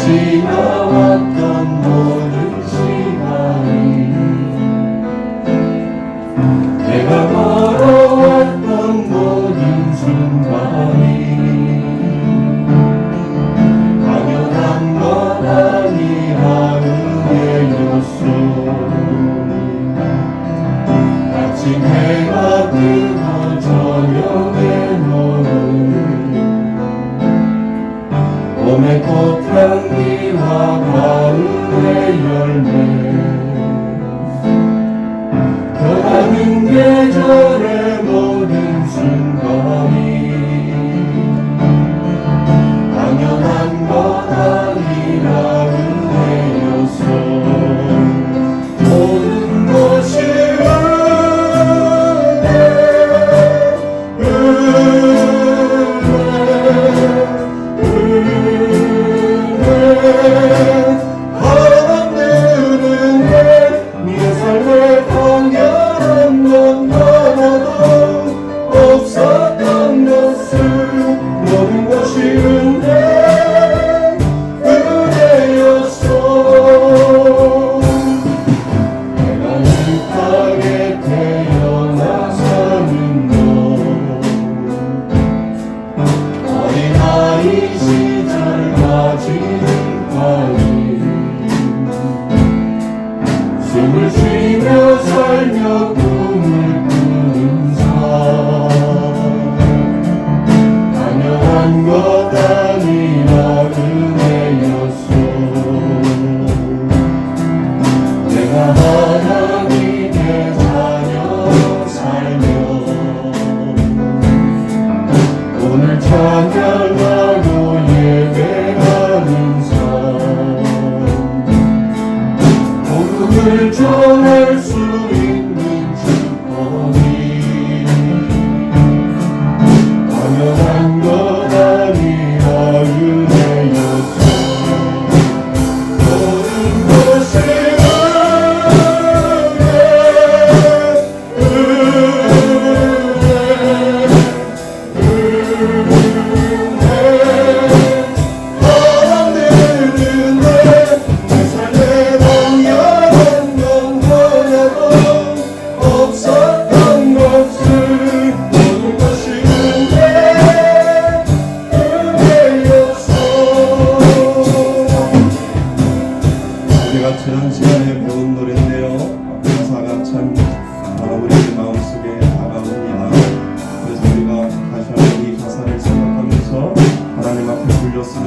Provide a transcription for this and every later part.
지나왔던 모든 시간이 내가 걸어왔던 모든 순간이 당연한 것 아니라 은혜였소. 아침 해가 뜨고 저녁에 너는 봄의 꽃향기와 가을의 열매 변하는 계절의 모든 순간이 당연한 것 아니라 은혜였소. 모든 것이 없어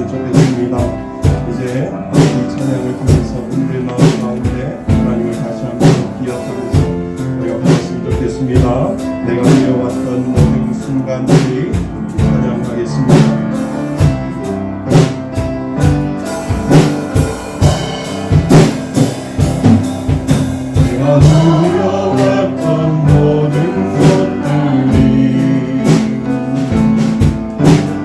주셨으면 좋겠습니다. 이제 이 찬양을 통해서 우리의 마음 가운데 하나님을 다시 한번 기억하면서 고백했으면 좋겠습니다. 내가 누려왔던 모든 순간들이 찬양하겠습니다. 내가 누려왔던 모든 것들이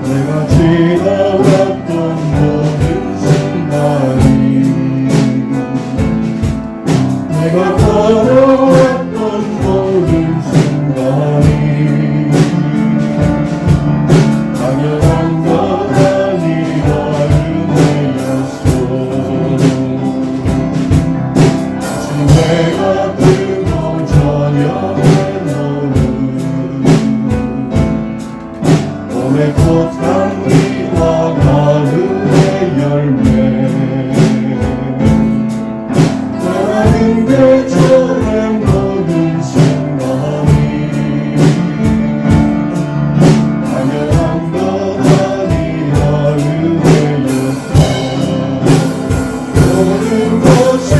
내가 지나왔던 모든 순간이 내가 걸어왔던 모든 순간이 당연한 것 아니라 은혜였어. 내가 들고 저녁에 노는 봄의 꽃향기와 가을의 열매 나는 계절의 모든 순간이 당연한 것 아니라 은혜였어. 모든 것이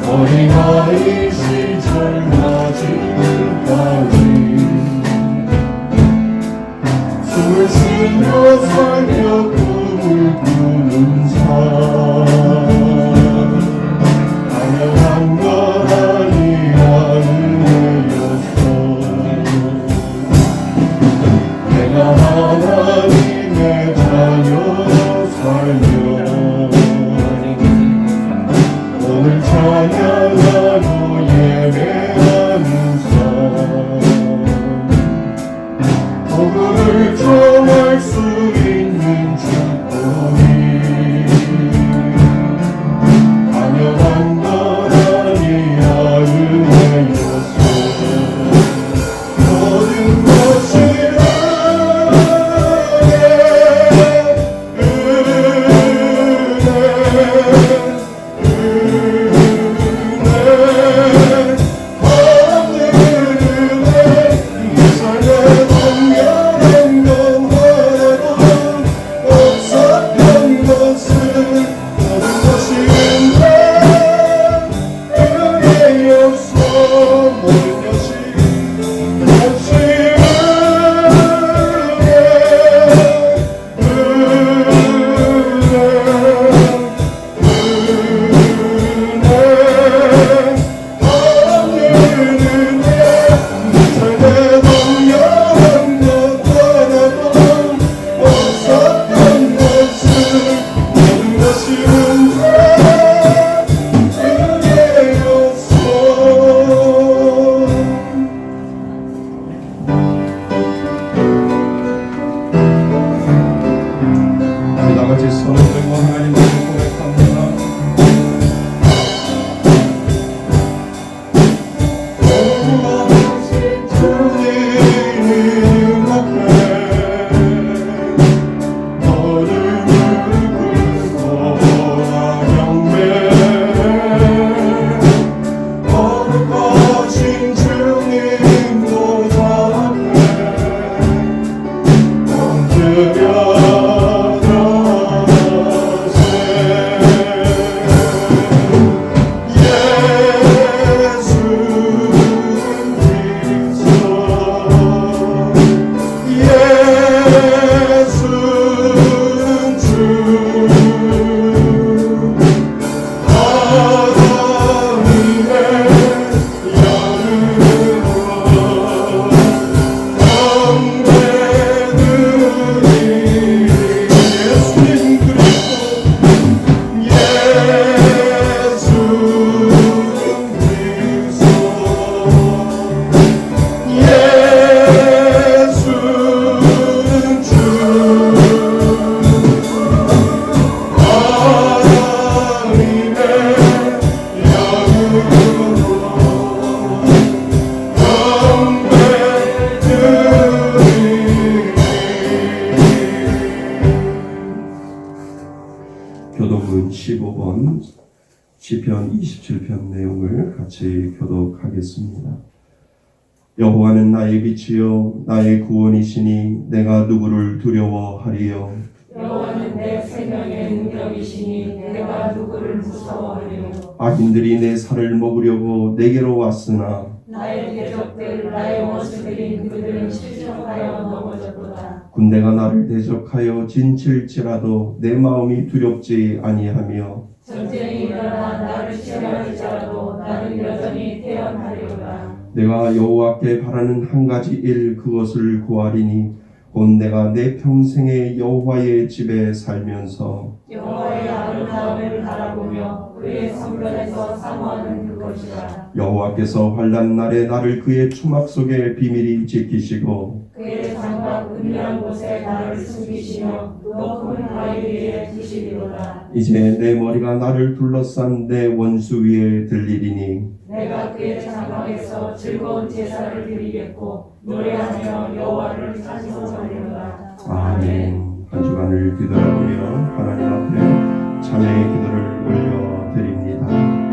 어린아이 시절 나중까지 숨을 쉬며 살며 꿈을 꾸는 삶 당연한 것 아니라 은혜였어. 내가 하나님의 자녀로 살며 오늘 찬양하고 예배하는 삶 복음을 전할 수 있는 축복이 당연한 것 아니야 은혜였어. 모든 것이 모든 것이 15번 시편 27편 내용을 같이 교독하겠습니다. 여호와는 나의 빛이요 나의 구원이시니 내가 누구를 두려워하리요. 여호와는 내 생명의 능력이시니 내가 누구를 무서워하리요. 악인들이 내 살을 먹으려고 내게로 왔으나 나의 대적들 나의 원수들인 그들은 실족하여 넘어졌도다. 군대가 나를 대적하여 진칠지라도 내 마음이 두렵지 아니하며 전쟁이 일어나 나를 시험할지라도 나는 여전히 태어나리로다. 내가 여호와께 바라는 한 가지 일 그것을 구하리니 곧 내가 내 평생에 여호와의 집에 살면서 여호와의 아름다움을 바라보며 그의 성전에서 사모하는 그것이라. 여호와께서 환난 날에 나를 그의 추막 속에 비밀히 지키시고 그의 장막 은밀한 곳에 나를 숨기시며 높은 바위 위에 두시리로다. 이제 내 머리가 나를 둘러싼 내 원수 위에 들리리니 내가 그의 장막에서 즐거운 제사를 드리겠고 노래하며 여호와를 찬송하리로다. 아멘. 한 주간을 뒤돌아보며 하나님 앞에 찬양의 기도를 올려드립니다. 아멘.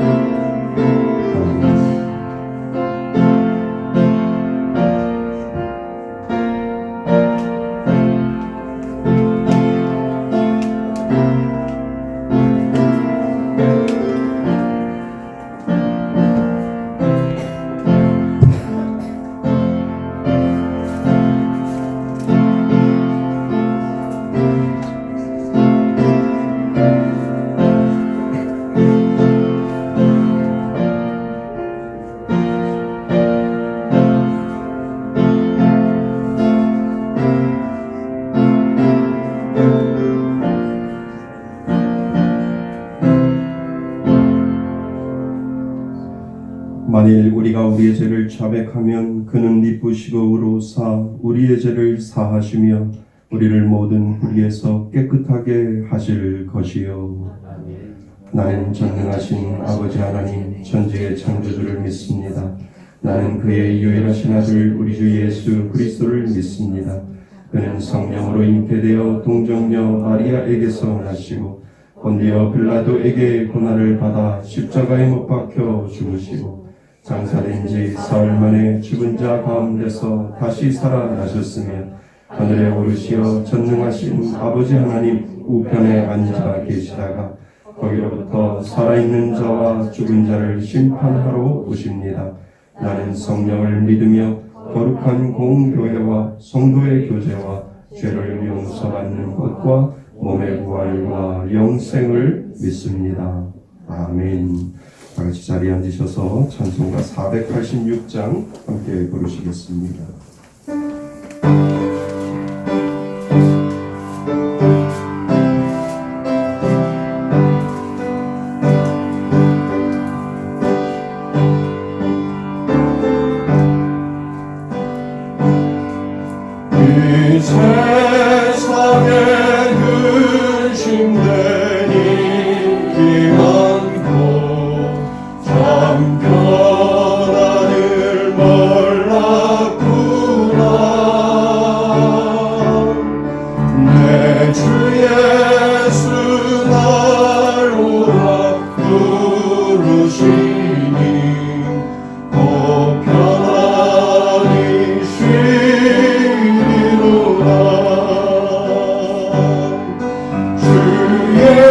만일 우리가 우리의 죄를 자백하면 그는 미쁘시고 의로우사 우리의 죄를 사하시며 우리를 모든 불의에서 깨끗하게 하실 것이요. 나는 전능하신 아버지 하나님 천지의 창조주를 믿습니다. 나는 그의 유일하신 아들 우리 주 예수 그리스도를 믿습니다. 그는 성령으로 잉태되어 동정녀 마리아에게서 나시고 본디오 빌라도에게 고난을 받아 십자가에 못 박혀 죽으시고 장사된 지 사흘 만에 죽은 자 가운데서 다시 살아나셨으며 하늘에 오르시어 전능하신 아버지 하나님 우편에 앉아 계시다가 거기로부터 살아있는 자와 죽은 자를 심판하러 오십니다. 나는 성령을 믿으며 거룩한 공교회와 성도의 교제와 죄를 용서받는 것과 몸의 부활과 영생을 믿습니다. 아멘. 다 같이 자리에 앉으셔서 찬송가 486장 함께 부르시겠습니다. 이 세상에 근심되니 기만고 참 편안을 몰랐구나. 내 주 예수 날 오라 부르시니 곧 편안히 쉬리로다. 주의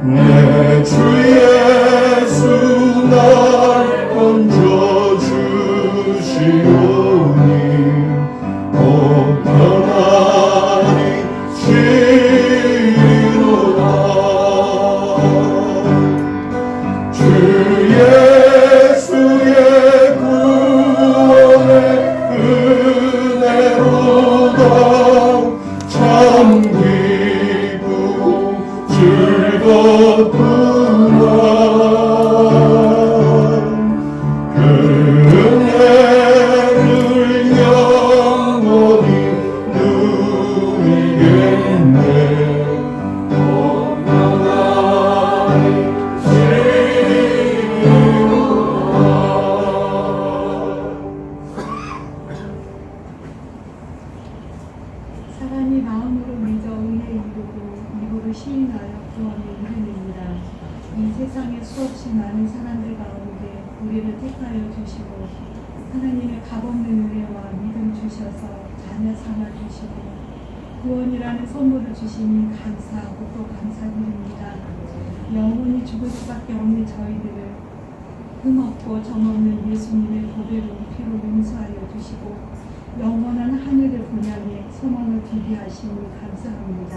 내 주 예수 날 건져주시오니 오 평안히 쉬노라. 주 예수의 구원의 은혜로다 참 기쁘고 즐겁구나. 그 은혜를 영원히 누리겠네. 오 평안히 쉬노라. 사람이 마음으로 믿어 의에 이르고 입으로 시인하여 구원에 이르느니라. 이 세상에 수없이 많은 사람들 가운데 우리를 택하여 주시고 하나님의 값없는 은혜와 믿음 주셔서 자녀 삼아 주시고 구원이라는 선물을 주시니 감사하고 또 감사드립니다. 영원히 죽을 수밖에 없는 저희들을 흠없고 정없는 예수님의 보배로운 피로 용서하여 주시고 영원한 하늘을 분양해 소망을 두게 하시니 감사합니다.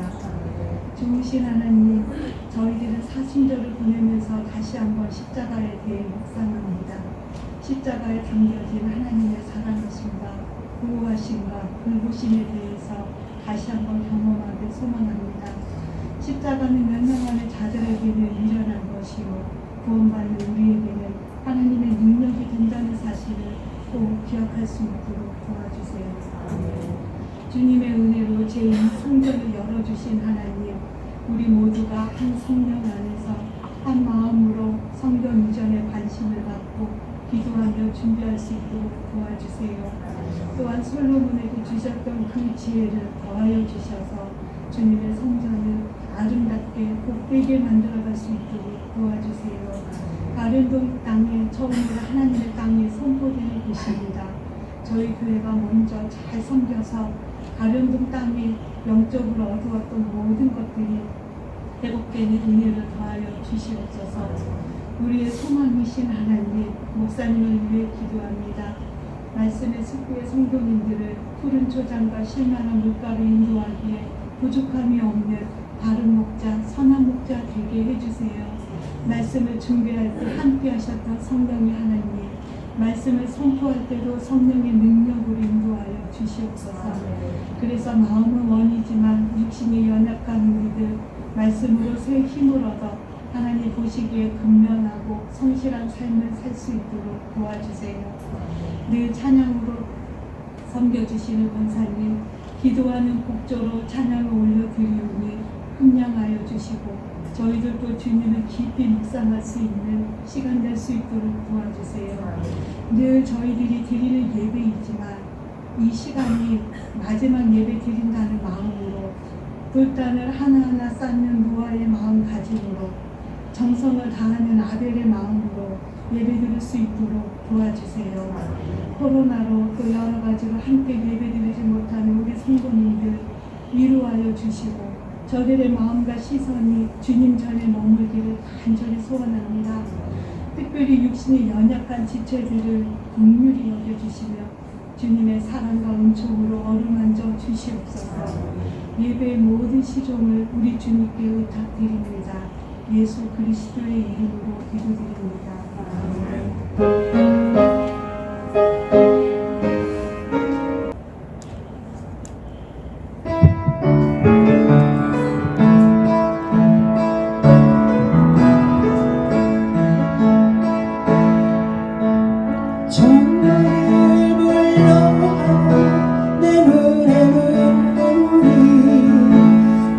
좋으신 하나님, 저희들은 사순절을 보내면서 다시 한번 십자가에 대해 묵상합니다. 십자가에 담겨진 하나님의 사랑하심과 보호하심과 돌보심에 대해서 다시 한번 경험하길 소망합니다. 십자가는 멸망하는 자들에게는 미련한 것이요 구원받는 우리에게는 하나님의 능력이 된다는 사실을 꼭 기억할 수 있도록 도와주세요. 주님의 은혜로 제2 성전을 열어주신 하나님, 우리 모두가 한 성령 안에서 한 마음으로 성경 이전에 관심을 갖고 기도하며 준비할 수 있도록 도와주세요. 또한 솔로몬에게 주셨던 그 지혜를 더하여 주셔서 주님의 성전을 아름답게 복되게 만들어갈 수 있도록 도와주세요. 가련동 땅에 처음으로 하나님의 땅에 선포되는 곳입니다. 저희 교회가 먼저 잘 섬겨서 가련동 땅에 영적으로 얻어왔던 모든 것들이 회복되는 은혜를 더하여 주시옵소서. 우리의 소망이신 하나님, 목사님을 위해 기도합니다. 말씀의 숲의 성도님들을 푸른 초장과 실만한 물가로 인도하기에 부족함이 없는 바른 목자, 선한 목자 되게 해주세요. 말씀을 준비할 때 함께 하셨던 성령의 하나님, 말씀을 선포할 때도 성령의 능력으로 인도하여 주시옵소서. 그래서 마음은 원이지만 육신이 연약한 우리들 말씀으로 새 힘을 얻어 하나님 보시기에 근면하고 성실한 삶을 살 수 있도록 도와주세요. 늘 찬양으로 섬겨주시는 권사님, 기도하는 곡조로 찬양을 올려드리오니 함량하여 주시고 저희들도 주님을 깊이 묵상할 수 있는 시간 될 수 있도록 도와주세요. 늘 저희들이 드리는 예배이지만 이 시간이 마지막 예배 드린다는 마음으로 불단을 하나하나 쌓는 노아의 마음가짐으로 정성을 다하는 아벨의 마음으로 예배드릴 수 있도록 도와주세요. 코로나로 또 여러 가지로 함께 예배드리지 못하는 우리 성도님들 위로하여 주시고 저들의 마음과 시선이 주님 전에 머물기를 간절히 소원합니다. 특별히 육신이 연약한 지체들을 긍휼히 여겨주시며 주님의 사랑과 은총으로 어루만져 주시옵소서. 예배의 모든 시종을 우리 주님께 의탁드립니다. 예수 그리스도의 이름으로 기도드립니다. 아멘.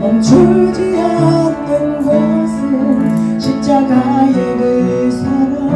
멈추지 않는 것은 십자가의 그 사랑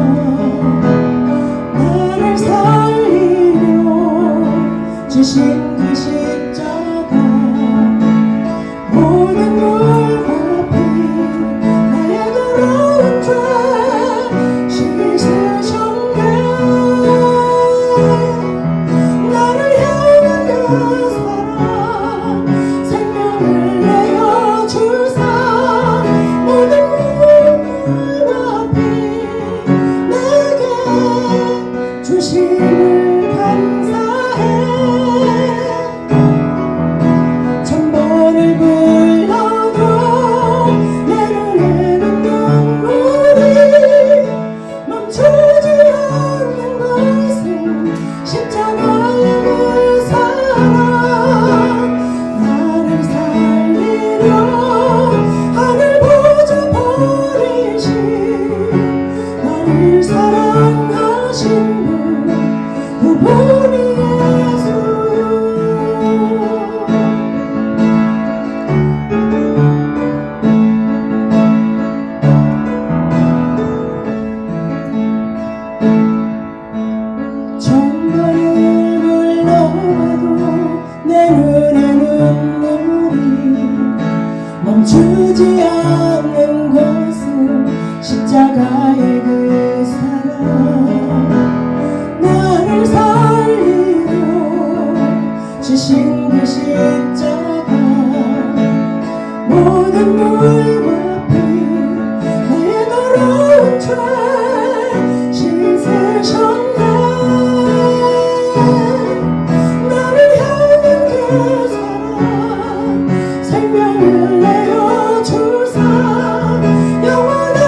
모든 물과 피 나의 더러운 죄 씻으셨네. 나를 향한 그 사랑 생명을 내어주사 영원한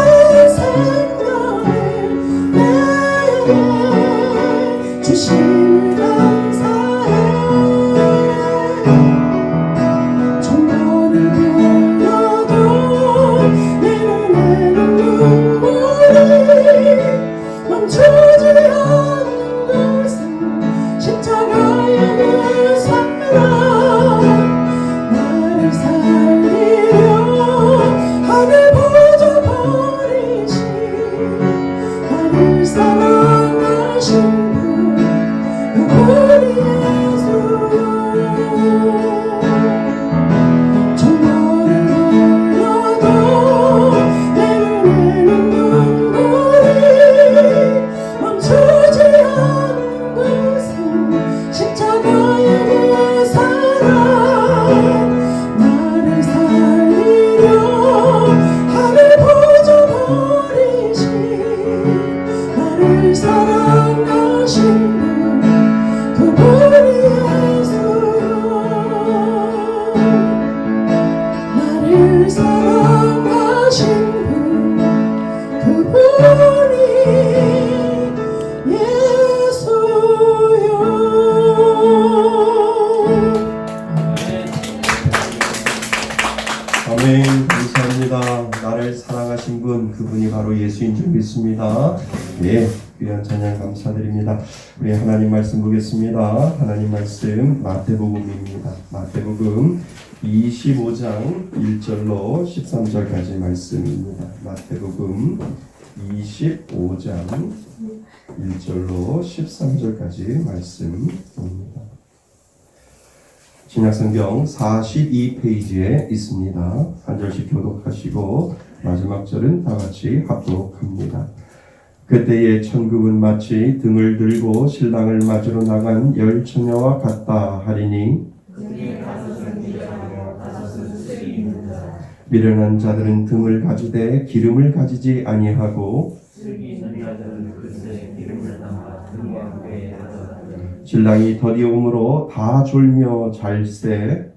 생명을 내게 주시니 감사해. 정보를 불러도 내 눈에는 눈물이 멈추지 않는 것은 십자가의 그 사랑. 나를 살리려 하늘 보조 버리신 나를 사랑하신 분 우리 예수. 정보를 불러도 내 눈에는 눈물이 멈추지 않는 것은 십자가의 그 사랑. 나를 살리려 하늘 보조 버리신 나를 사랑하신 분 그분이 예수. 나를 사랑하신 분 그분이 예수요. 아멘. 감사합니다. 나를 사랑하신 분 그분이 바로 예수인 줄 믿습니다. 예, 귀한 찬양 감사드립니다. 우리 하나님 말씀 보겠습니다. 하나님 말씀 마태복음입니다. 마태복음 25장 1절로 13절까지 말씀입니다. 마태복음 25장 1절로 13절까지 말씀입니다. 신약성경 42페이지에 있습니다. 한 절씩 교독하시고 마지막 절은 다 같이 합독합니다. 그때의 천국은 마치 등을 들고 신랑을 맞으러 나간 열 처녀와 같다 하리니 미련한 자들은 등을 가지되 기름을 가지지 아니하고 신랑이 더디오므로 다 졸며 잘세.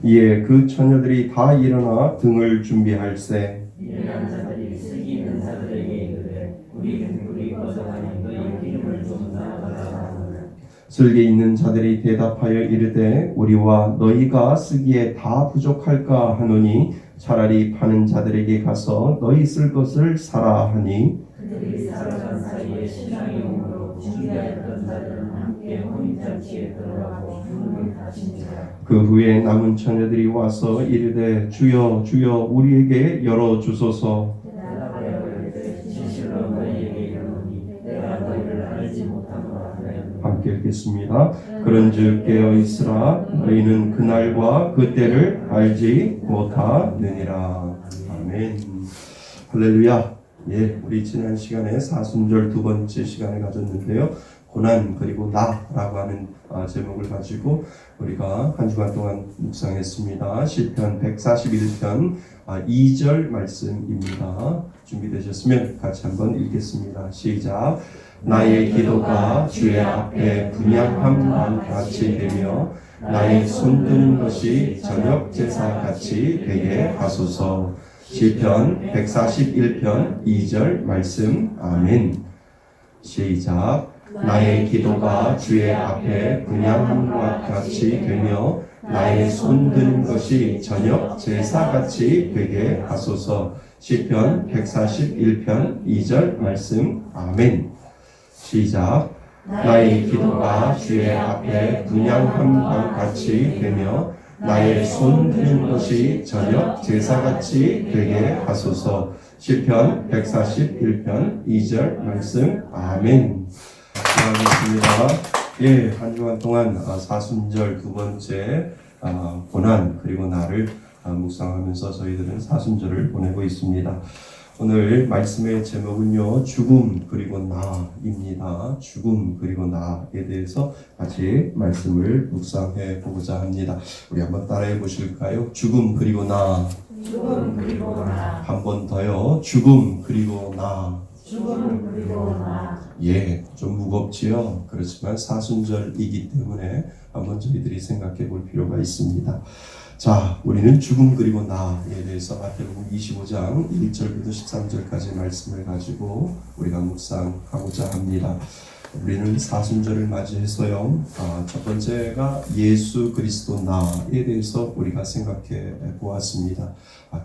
이에 그 처녀들이 다 일어나 등을 준비할세. 슬기 있는 자들이 대답하여 이르되 우리와 너희가 쓰기에 다 부족할까 하노니 차라리 파는 자들에게 가서 너희 쓸 것을 사라 하니 그들이 살아간 사이에 신랑이 오므로 준비하였던 자들은 함께 혼인잔치에 들어가고 부름을 다신지라. 그 후에 남은 처녀들이 와서 이르되 주여 주여 우리에게 열어 주소서. 대답하여 이르되 진실로 너희에게 이르노니 내가 너희를 알지 못하노라 하였노라. 함께 읽겠습니다. 그런즉 깨어 있으라 너희는 그날과 그때를 알지 못하느니라. 아멘. 할렐루야. 예, 우리 지난 시간에 사순절 두 번째 시간을 가졌는데요. 고난 그리고 나라고 하는 제목을 가지고 우리가 한 주간 동안 묵상했습니다. 시편 141편 2절 말씀입니다. 준비되셨으면 같이 한번 읽겠습니다. 시작. 나의 기도가 주의 앞에 분향함과 같이 되며 나의 손드는 것이 저녁 제사 같이 되게 하소서. 시편 141편 2절 말씀. 아멘. 시작. 나의 기도가 주의 앞에 분향함과 같이 되며 나의 손드는 것이 저녁 제사같이 되게 하소서. 시편 141편 2절 말씀. 아멘. 시작. 나의 기도가 주의 앞에 분향함과 같이 되며 나의 손드는 것이 저녁 제사같이 되게 하소서. 시편 141편 2절 말씀. 아멘. 감사합니다. 예, 한 주간 동안 사순절 두 번째 고난 그리고 나를 묵상하면서 저희들은 사순절을 보내고 있습니다. 오늘 말씀의 제목은요, 죽음 그리고 나입니다. 죽음 그리고 나에 대해서 같이 말씀을 묵상해 보고자 합니다. 우리 한번 따라해 보실까요? 죽음 그리고 나. 죽음 그리고 나. 한 번 더요. 죽음 그리고 나. 죽음 그리고 나. 예, 좀 무겁지요. 그렇지만 사순절이기 때문에 한번 저희들이 생각해 볼 필요가 있습니다. 자, 우리는 죽음 그리고 나에 대해서 마태복음 25장 1절부터 13절까지 말씀을 가지고 우리가 묵상하고자 합니다. 우리는 사순절을 맞이해서요. 첫 번째가 예수 그리스도 나에 대해서 우리가 생각해 보았습니다.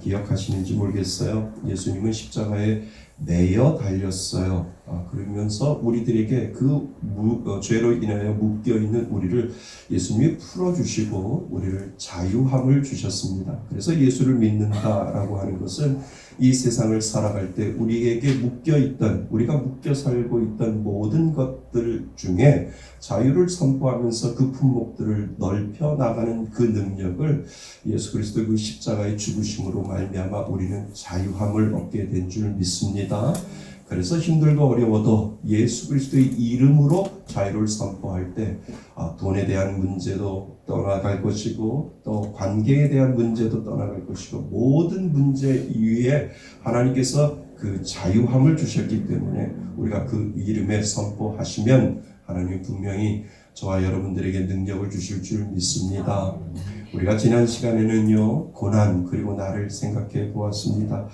기억하시는지 모르겠어요. 예수님은 십자가에 매여 달렸어요. 그러면서 우리들에게 죄로 인하여 묶여 있는 우리를 예수님이 풀어주시고 우리를 자유함을 주셨습니다. 그래서 예수를 믿는다라고 하는 것은 이 세상을 살아갈 때 우리에게 우리가 묶여 살고 있던 모든 것들 중에 자유를 선포하면서 그 품목들을 넓혀 나가는 그 능력을 예수 그리스도의 그 십자가의 죽으심으로 말미암아 우리는 자유함을 얻게 된 줄 믿습니다. 그래서 힘들고 어려워도 예수 그리스도의 이름으로 자유를 선포할 때 돈에 대한 문제도 떠나갈 것이고 또 관계에 대한 문제도 떠나갈 것이고 모든 문제 위에 하나님께서 그 자유함을 주셨기 때문에 우리가 그 이름에 선포하시면 하나님 분명히 저와 여러분들에게 능력을 주실 줄 믿습니다. 우리가 지난 시간에는요, 고난 그리고 나를 생각해 보았습니다.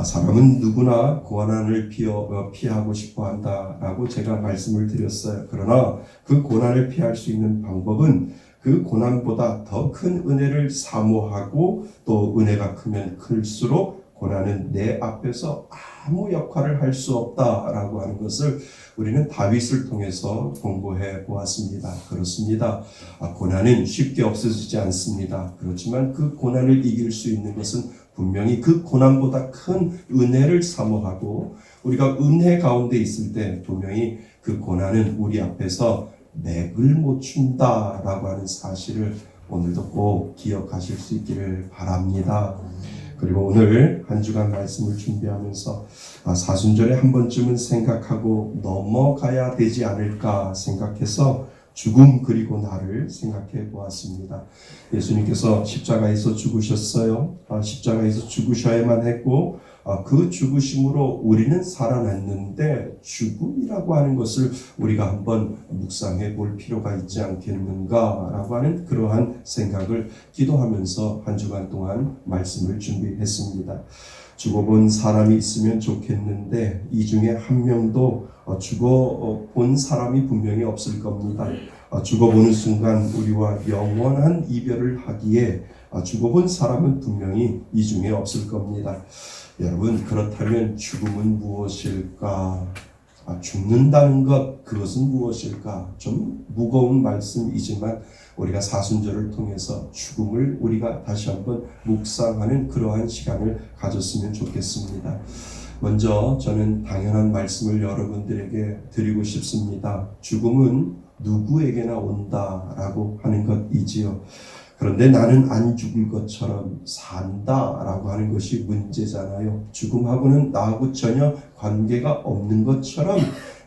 사람은 누구나 고난을 피하고 싶어 한다라고 제가 말씀을 드렸어요. 그러나 그 고난을 피할 수 있는 방법은 그 고난보다 더 큰 은혜를 사모하고 또 은혜가 크면 클수록 고난은 내 앞에서 아무 역할을 할 수 없다라고 하는 것을 우리는 다윗을 통해서 공부해 보았습니다. 그렇습니다. 고난은 쉽게 없어지지 않습니다. 그렇지만 그 고난을 이길 수 있는 것은 분명히 그 고난보다 큰 은혜를 사모하고 우리가 은혜 가운데 있을 때 분명히 그 고난은 우리 앞에서 맥을 못 춘다라고 하는 사실을 오늘도 꼭 기억하실 수 있기를 바랍니다. 그리고 오늘 한 주간 말씀을 준비하면서 사순절에 한 번쯤은 생각하고 넘어가야 되지 않을까 생각해서 죽음 그리고 나를 생각해 보았습니다. 예수님께서 십자가에서 죽으셨어요. 십자가에서 죽으셔야만 했고 그 죽으심으로 우리는 살아났는데 죽음이라고 하는 것을 우리가 한번 묵상해 볼 필요가 있지 않겠는가라고 하는 그러한 생각을 기도하면서 한 주간 동안 말씀을 준비했습니다. 죽어본 사람이 있으면 좋겠는데 이 중에 한 명도 죽어본 사람이 분명히 없을 겁니다. 죽어보는 순간 우리와 영원한 이별을 하기에 죽어본 사람은 분명히 이 중에 없을 겁니다. 여러분, 그렇다면 죽음은 무엇일까? 죽는다는 것, 그것은 무엇일까? 좀 무거운 말씀이지만 우리가 사순절을 통해서 죽음을 우리가 다시 한번 묵상하는 그러한 시간을 가졌으면 좋겠습니다. 먼저 저는 당연한 말씀을 여러분들에게 드리고 싶습니다. 죽음은 누구에게나 온다라고 하는 것이지요. 그런데 나는 안 죽을 것처럼 산다라고 하는 것이 문제잖아요. 죽음하고는 나하고 전혀 관계가 없는 것처럼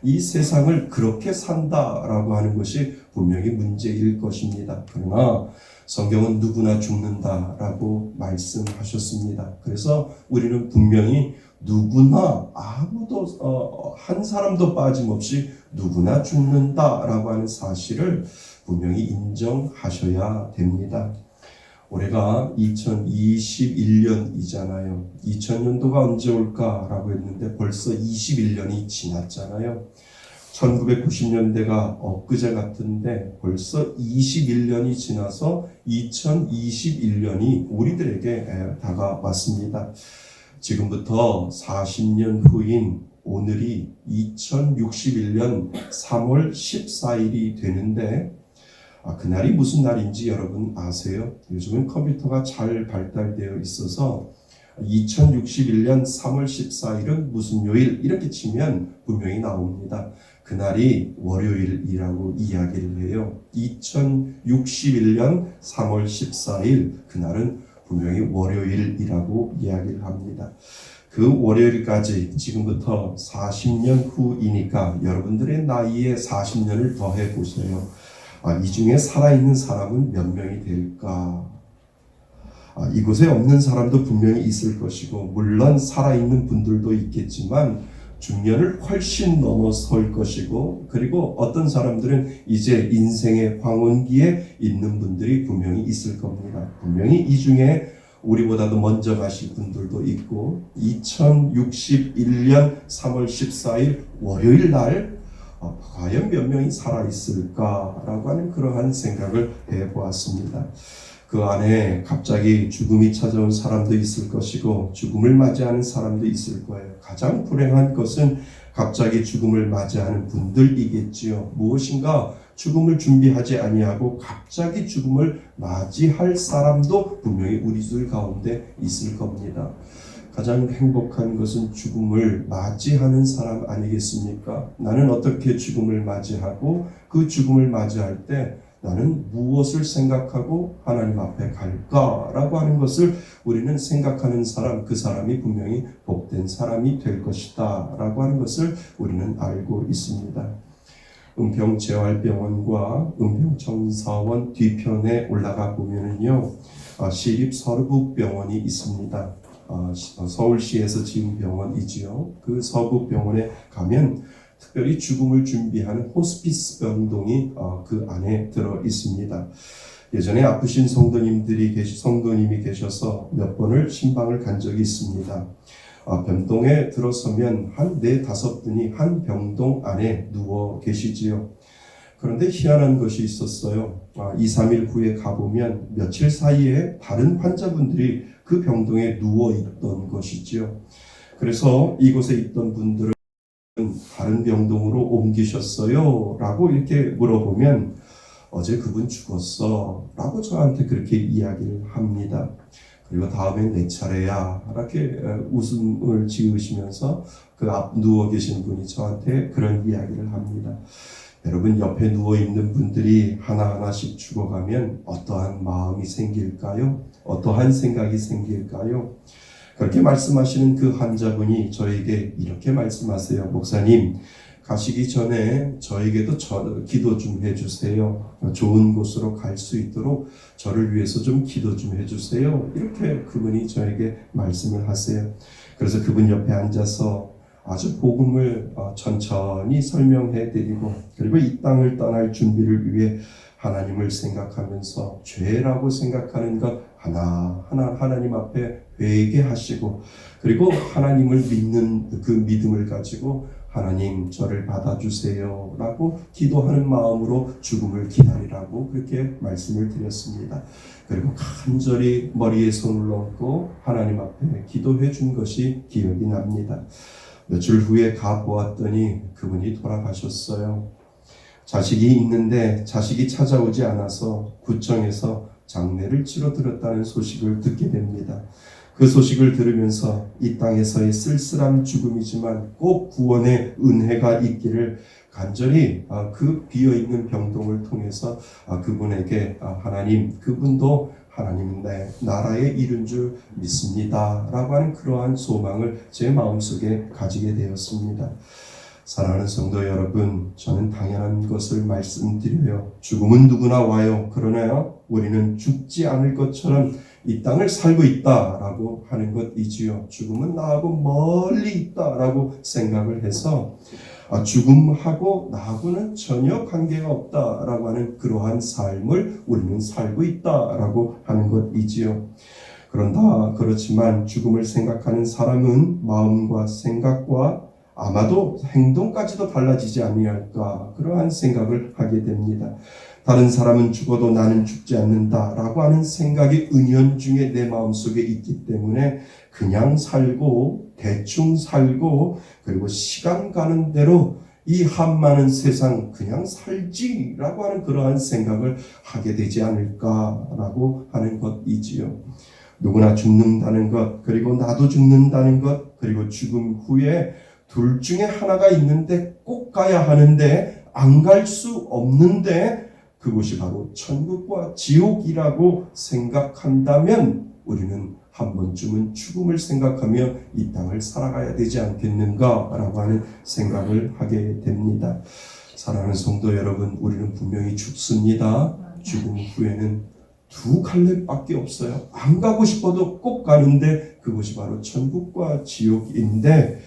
이 세상을 그렇게 산다라고 하는 것이 분명히 문제일 것입니다. 그러나 성경은 누구나 죽는다라고 말씀하셨습니다. 그래서 우리는 분명히 누구나 아무도 한 사람도 빠짐없이 누구나 죽는다라고 하는 사실을 분명히 인정하셔야 됩니다. 올해가 2021년이잖아요. 2000년도가 언제 올까라고 했는데 벌써 21년이 지났잖아요. 1990년대가 엊그제 같은데 벌써 21년이 지나서 2021년이 우리들에게 다가왔습니다. 지금부터 40년 후인 오늘이 2061년 3월 14일이 되는데 그날이 무슨 날인지 여러분 아세요? 요즘은 컴퓨터가 잘 발달되어 있어서 2061년 3월 14일은 무슨 요일 이렇게 치면 분명히 나옵니다. 그날이 월요일이라고 이야기를 해요. 2061년 3월 14일 그날은 분명히 월요일이라고 이야기를 합니다. 그 월요일까지 지금부터 40년 후이니까 여러분들의 나이에 40년을 더해 보세요. 이 중에 살아있는 사람은 몇 명이 될까? 이곳에 없는 사람도 분명히 있을 것이고, 물론 살아있는 분들도 있겠지만 중년을 훨씬 넘어설 것이고, 그리고 어떤 사람들은 이제 인생의 황혼기에 있는 분들이 분명히 있을 겁니다. 분명히 이 중에 우리보다도 먼저 가실 분들도 있고, 2061년 3월 14일 월요일 날 과연 몇 명이 살아있을까라고 하는 그러한 생각을 해보았습니다. 그 안에 갑자기 죽음이 찾아온 사람도 있을 것이고 죽음을 맞이하는 사람도 있을 거예요. 가장 불행한 것은 갑자기 죽음을 맞이하는 분들이겠지요. 무엇인가 죽음을 준비하지 아니하고 갑자기 죽음을 맞이할 사람도 분명히 우리들 가운데 있을 겁니다. 가장 행복한 것은 죽음을 맞이하는 사람 아니겠습니까? 나는 어떻게 죽음을 맞이하고 그 죽음을 맞이할 때 나는 무엇을 생각하고 하나님 앞에 갈까라고 하는 것을 우리는 생각하는 사람, 그 사람이 분명히 복된 사람이 될 것이다 라고 하는 것을 우리는 알고 있습니다. 은평재활병원과 은평청사원 뒤편에 올라가 보면은요, 시립서북병원이 있습니다. 서울시에서 지은 병원이지요. 그 서북병원에 가면 특별히 죽음을 준비하는 호스피스 병동이 그 안에 들어 있습니다. 예전에 아프신 성도님이 계셔서 몇 번을 신방을 간 적이 있습니다. 병동에 들어서면 한 4-5분이 한 병동 안에 누워 계시지요. 그런데 희한한 것이 있었어요. 2-3일 후에 가보면 며칠 사이에 다른 환자분들이 그 병동에 누워 있던 것이지요. 그래서 이곳에 있던 분들은 다른 병동으로 옮기셨어요? 라고 이렇게 물어보면 어제 그분 죽었어 라고 저한테 그렇게 이야기를 합니다. 그리고 다음엔 내 차례야 이렇게 웃음을 지으시면서 그 앞 누워 계신 분이 저한테 그런 이야기를 합니다. 여러분, 옆에 누워있는 분들이 하나하나씩 죽어가면 어떠한 마음이 생길까요? 어떠한 생각이 생길까요? 그렇게 말씀하시는 그 환자분이 저에게 이렇게 말씀하세요. 목사님, 가시기 전에 저에게도 기도 좀 해주세요. 좋은 곳으로 갈 수 있도록 저를 위해서 좀 기도 좀 해주세요. 이렇게 그분이 저에게 말씀을 하세요. 그래서 그분 옆에 앉아서 아주 복음을 천천히 설명해 드리고, 그리고 이 땅을 떠날 준비를 위해 하나님을 생각하면서 죄라고 생각하는 것 하나하나 하나님 앞에 회개하시고, 그리고 하나님을 믿는 그 믿음을 가지고 하나님 저를 받아주세요 라고 기도하는 마음으로 죽음을 기다리라고 그렇게 말씀을 드렸습니다. 그리고 간절히 머리에 손을 얹고 하나님 앞에 기도해 준 것이 기억이 납니다. 며칠 후에 가보았더니 그분이 돌아가셨어요. 자식이 있는데 자식이 찾아오지 않아서 구청에서 장례를 치러드렸다는 소식을 듣게 됩니다. 그 소식을 들으면서 이 땅에서의 쓸쓸한 죽음이지만 꼭 구원의 은혜가 있기를 간절히 그 비어있는 병동을 통해서 그분에게 하나님, 그분도 하나님 나라의 일인 줄 믿습니다 라고 하는 그러한 소망을 제 마음속에 가지게 되었습니다. 사랑하는 성도 여러분, 저는 당연한 것을 말씀드려요. 죽음은 누구나 와요. 그러나 우리는 죽지 않을 것처럼 이 땅을 살고 있다라고 하는 것이지요. 죽음은 나하고 멀리 있다라고 생각을 해서 죽음하고 나하고는 전혀 관계가 없다라고 하는 그러한 삶을 우리는 살고 있다라고 하는 것이지요. 그렇지만 죽음을 생각하는 사람은 마음과 생각과 아마도 행동까지도 달라지지 아니할까 그러한 생각을 하게 됩니다. 다른 사람은 죽어도 나는 죽지 않는다라고 하는 생각이 은연중에 내 마음속에 있기 때문에 그냥 살고 대충 살고 그리고 시간 가는 대로 이 한많은 세상 그냥 살지라고 하는 그러한 생각을 하게 되지 않을까라고 하는 것이지요. 누구나 죽는다는 것, 그리고 나도 죽는다는 것, 그리고 죽음 후에 둘 중에 하나가 있는데 꼭 가야 하는데 안 갈 수 없는데 그곳이 바로 천국과 지옥이라고 생각한다면 우리는 한 번쯤은 죽음을 생각하며 이 땅을 살아가야 되지 않겠는가라고 하는 생각을 하게 됩니다. 사랑하는 성도 여러분, 우리는 분명히 죽습니다. 죽음 후에는 두 갈래밖에 없어요. 안 가고 싶어도 꼭 가는데 그곳이 바로 천국과 지옥인데,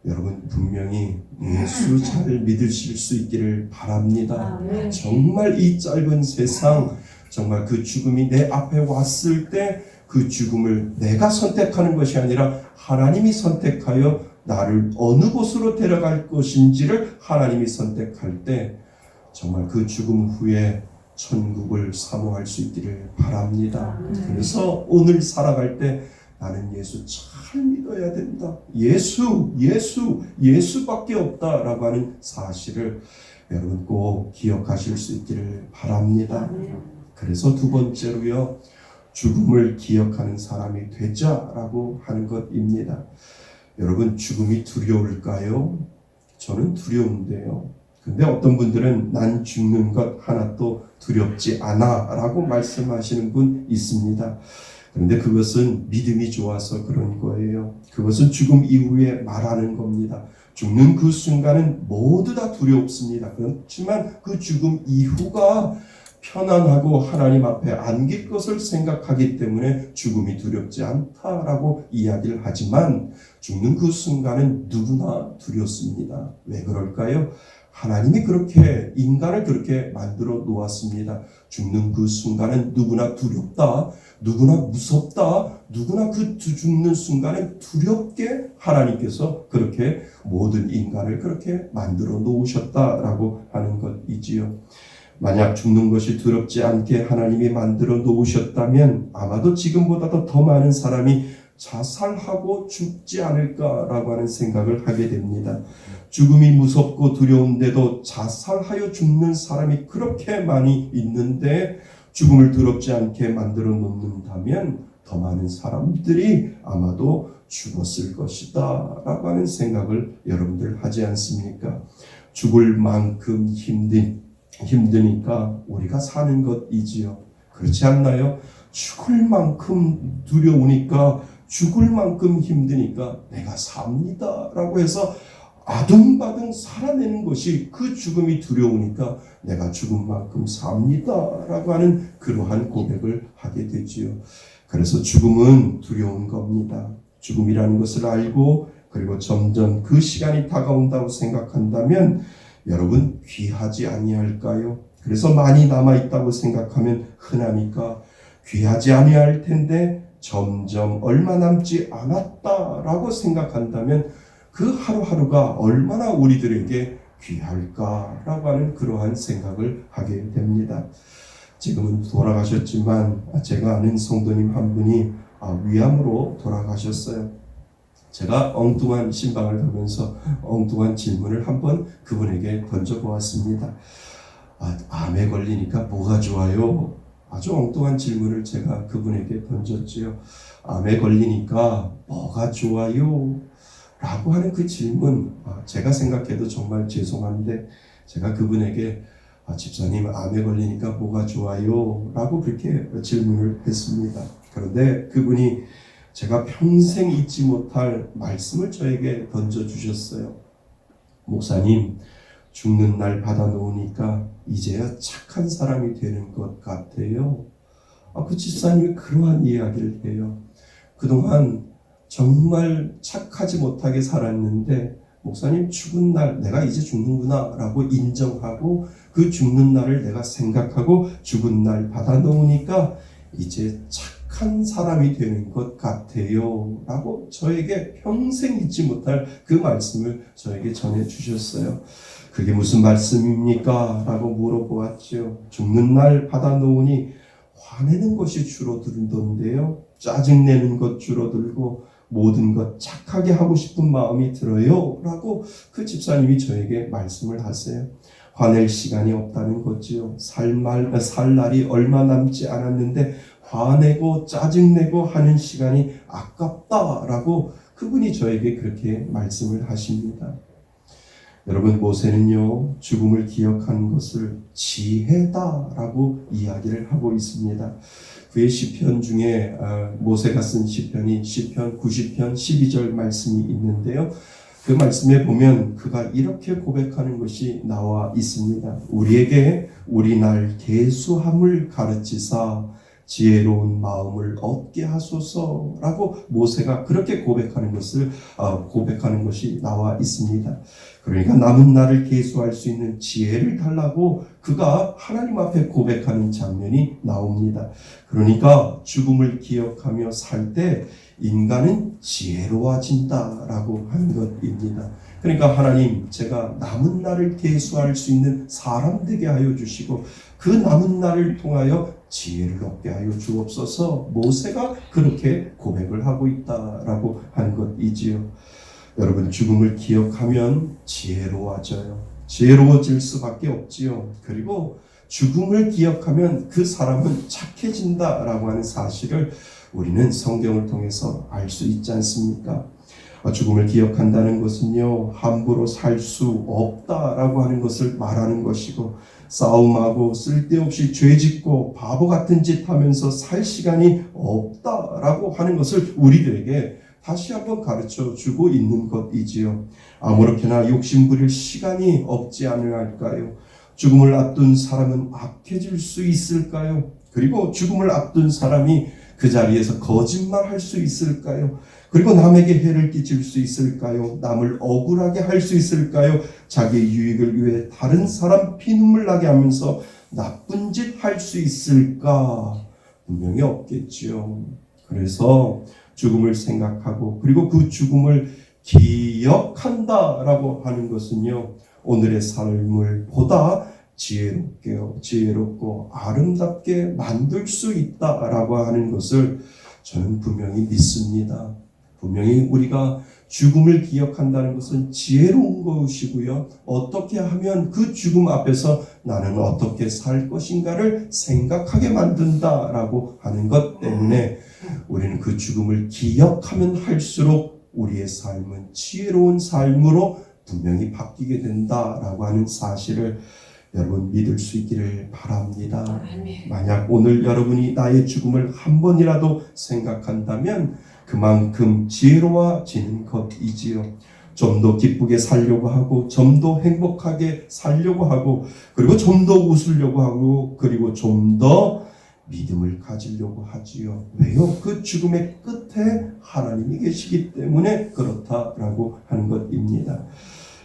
여러분 분명히 예수 잘 믿으실 수 있기를 바랍니다. 정말 이 짧은 세상, 정말 그 죽음이 내 앞에 왔을 때 그 죽음을 내가 선택하는 것이 아니라 하나님이 선택하여 나를 어느 곳으로 데려갈 것인지를 하나님이 선택할 때 정말 그 죽음 후에 천국을 사모할 수 있기를 바랍니다. 그래서 오늘 살아갈 때 나는 예수 잘 믿어야 된다. 예수밖에 없다라고 하는 사실을 여러분 꼭 기억하실 수 있기를 바랍니다. 그래서 두 번째로요, 죽음을 기억하는 사람이 되자라고 하는 것입니다. 여러분, 죽음이 두려울까요? 저는 두려운데요. 근데 어떤 분들은 난 죽는 것 하나도 두렵지 않아 라고 말씀하시는 분 있습니다. 그런데 그것은 믿음이 좋아서 그런 거예요. 그것은 죽음 이후에 말하는 겁니다. 죽는 그 순간은 모두 다 두렵습니다. 그렇지만 그 죽음 이후가 편안하고 하나님 앞에 안길 것을 생각하기 때문에 죽음이 두렵지 않다라고 이야기를 하지만 죽는 그 순간은 누구나 두렵습니다. 왜 그럴까요? 하나님이 그렇게 인간을 그렇게 만들어 놓았습니다. 죽는 그 순간은 누구나 두렵다, 누구나 무섭다, 누구나 그 죽는 순간은 두렵게 하나님께서 그렇게 모든 인간을 그렇게 만들어 놓으셨다라고 하는 것이지요. 만약 죽는 것이 두렵지 않게 하나님이 만들어 놓으셨다면 아마도 지금보다도 더 많은 사람이 자살하고 죽지 않을까라고 하는 생각을 하게 됩니다. 죽음이 무섭고 두려운데도 자살하여 죽는 사람이 그렇게 많이 있는데 죽음을 두렵지 않게 만들어 놓는다면 더 많은 사람들이 아마도 죽었을 것이다 라고 하는 생각을 여러분들 하지 않습니까? 죽을 만큼 힘드니까 우리가 사는 것이지요. 그렇지 않나요? 죽을 만큼 두려우니까, 죽을 만큼 힘드니까 내가 삽니다 라고 해서 아둥바둥 살아내는 것이, 그 죽음이 두려우니까 내가 죽은 만큼 삽니다 라고 하는 그러한 고백을 하게 되지요. 그래서 죽음은 두려운 겁니다. 죽음이라는 것을 알고 그리고 점점 그 시간이 다가온다고 생각한다면 여러분 귀하지 아니할까요? 그래서 많이 남아있다고 생각하면 흔하니까 귀하지 아니할 텐데 점점 얼마 남지 않았다라고 생각한다면 그 하루하루가 얼마나 우리들에게 귀할까라고 하는 그러한 생각을 하게 됩니다. 지금은 돌아가셨지만 제가 아는 성도님 한 분이 위암으로 돌아가셨어요. 제가 엉뚱한 신방을 가면서 엉뚱한 질문을 한번 그분에게 던져보았습니다. 암에 걸리니까 뭐가 좋아요? 아주 엉뚱한 질문을 제가 그분에게 던졌지요. 암에 걸리니까 뭐가 좋아요? 라고 하는 그 질문, 제가 생각해도 정말 죄송한데 제가 그분에게 집사님 암에 걸리니까 뭐가 좋아요? 라고 그렇게 질문을 했습니다. 그런데 그분이 제가 평생 잊지 못할 말씀을 저에게 던져주셨어요. 목사님, 죽는 날 받아놓으니까 이제야 착한 사람이 되는 것 같아요. 그 집사님이 그러한 이야기를 해요. 그동안 정말 착하지 못하게 살았는데 목사님 죽은 날 내가 이제 죽는구나 라고 인정하고 그 죽는 날을 내가 생각하고 죽은 날 받아놓으니까 이제 착한 사람이 되는 것 같아요 라고 저에게 평생 잊지 못할 그 말씀을 저에게 전해주셨어요. 그게 무슨 말씀입니까? 라고 물어보았죠. 죽는 날 받아놓으니 화내는 것이 줄어들던데요, 짜증내는 것 줄어들고 모든 것 착하게 하고 싶은 마음이 들어요 라고 그 집사님이 저에게 말씀을 하세요. 화낼 시간이 없다는 거지요. 살 날이 얼마 남지 않았는데 화내고 짜증내고 하는 시간이 아깝다라고 그분이 저에게 그렇게 말씀을 하십니다. 여러분, 모세는요, 죽음을 기억하는 것을 지혜다라고 이야기를 하고 있습니다. 그의 시편 중에 모세가 쓴 시편이 시편 90편 12절 말씀이 있는데요. 그 말씀에 보면 그가 이렇게 고백하는 것이 나와 있습니다. 우리에게 우리 날 계수함을 가르치사 지혜로운 마음을 얻게 하소서라고 모세가 그렇게 고백하는 것이 나와 있습니다. 그러니까 남은 날을 계수할 수 있는 지혜를 달라고 그가 하나님 앞에 고백하는 장면이 나옵니다. 그러니까 죽음을 기억하며 살 때 인간은 지혜로워진다라고 하는 것입니다. 그러니까 하나님, 제가 남은 날을 계수할 수 있는 사람 되게 하여 주시고 그 남은 날을 통하여 지혜를 얻게 하여 주옵소서. 모세가 그렇게 고백을 하고 있다라고 하는 것이지요. 여러분, 죽음을 기억하면 지혜로워져요. 지혜로워질 수밖에 없지요. 그리고 죽음을 기억하면 그 사람은 착해진다라고 하는 사실을 우리는 성경을 통해서 알 수 있지 않습니까? 죽음을 기억한다는 것은요, 함부로 살 수 없다라고 하는 것을 말하는 것이고, 싸움하고 쓸데없이 죄짓고 바보 같은 짓 하면서 살 시간이 없다라고 하는 것을 우리들에게 다시 한번 가르쳐 주고 있는 것이지요. 아무렇게나 욕심 부릴 시간이 없지 않을까요? 죽음을 앞둔 사람은 악해질 수 있을까요? 그리고 죽음을 앞둔 사람이 그 자리에서 거짓말할 수 있을까요? 그리고 남에게 해를 끼칠 수 있을까요? 남을 억울하게 할 수 있을까요? 자기의 유익을 위해 다른 사람 피눈물 나게 하면서 나쁜 짓 할 수 있을까? 분명히 없겠지요. 그래서 죽음을 생각하고 그리고 그 죽음을 기억한다라고 하는 것은요, 오늘의 삶을 보다 지혜롭고 아름답게 만들 수 있다라고 하는 것을 저는 분명히 믿습니다. 분명히 우리가 죽음을 기억한다는 것은 지혜로운 것이고요. 어떻게 하면 그 죽음 앞에서 나는 어떻게 살 것인가를 생각하게 만든다라고 하는 것 때문에 우리는 그 죽음을 기억하면 할수록 우리의 삶은 지혜로운 삶으로 분명히 바뀌게 된다라고 하는 사실을 여러분 믿을 수 있기를 바랍니다. 만약 오늘 여러분이 나의 죽음을 한 번이라도 생각한다면 그만큼 지혜로워지는 것이지요. 좀 더 기쁘게 살려고 하고 좀 더 행복하게 살려고 하고 그리고 좀 더 웃으려고 하고 그리고 좀 더 믿음을 가지려고 하지요. 왜요? 그 죽음의 끝에 하나님이 계시기 때문에 그렇다라고 하는 것입니다.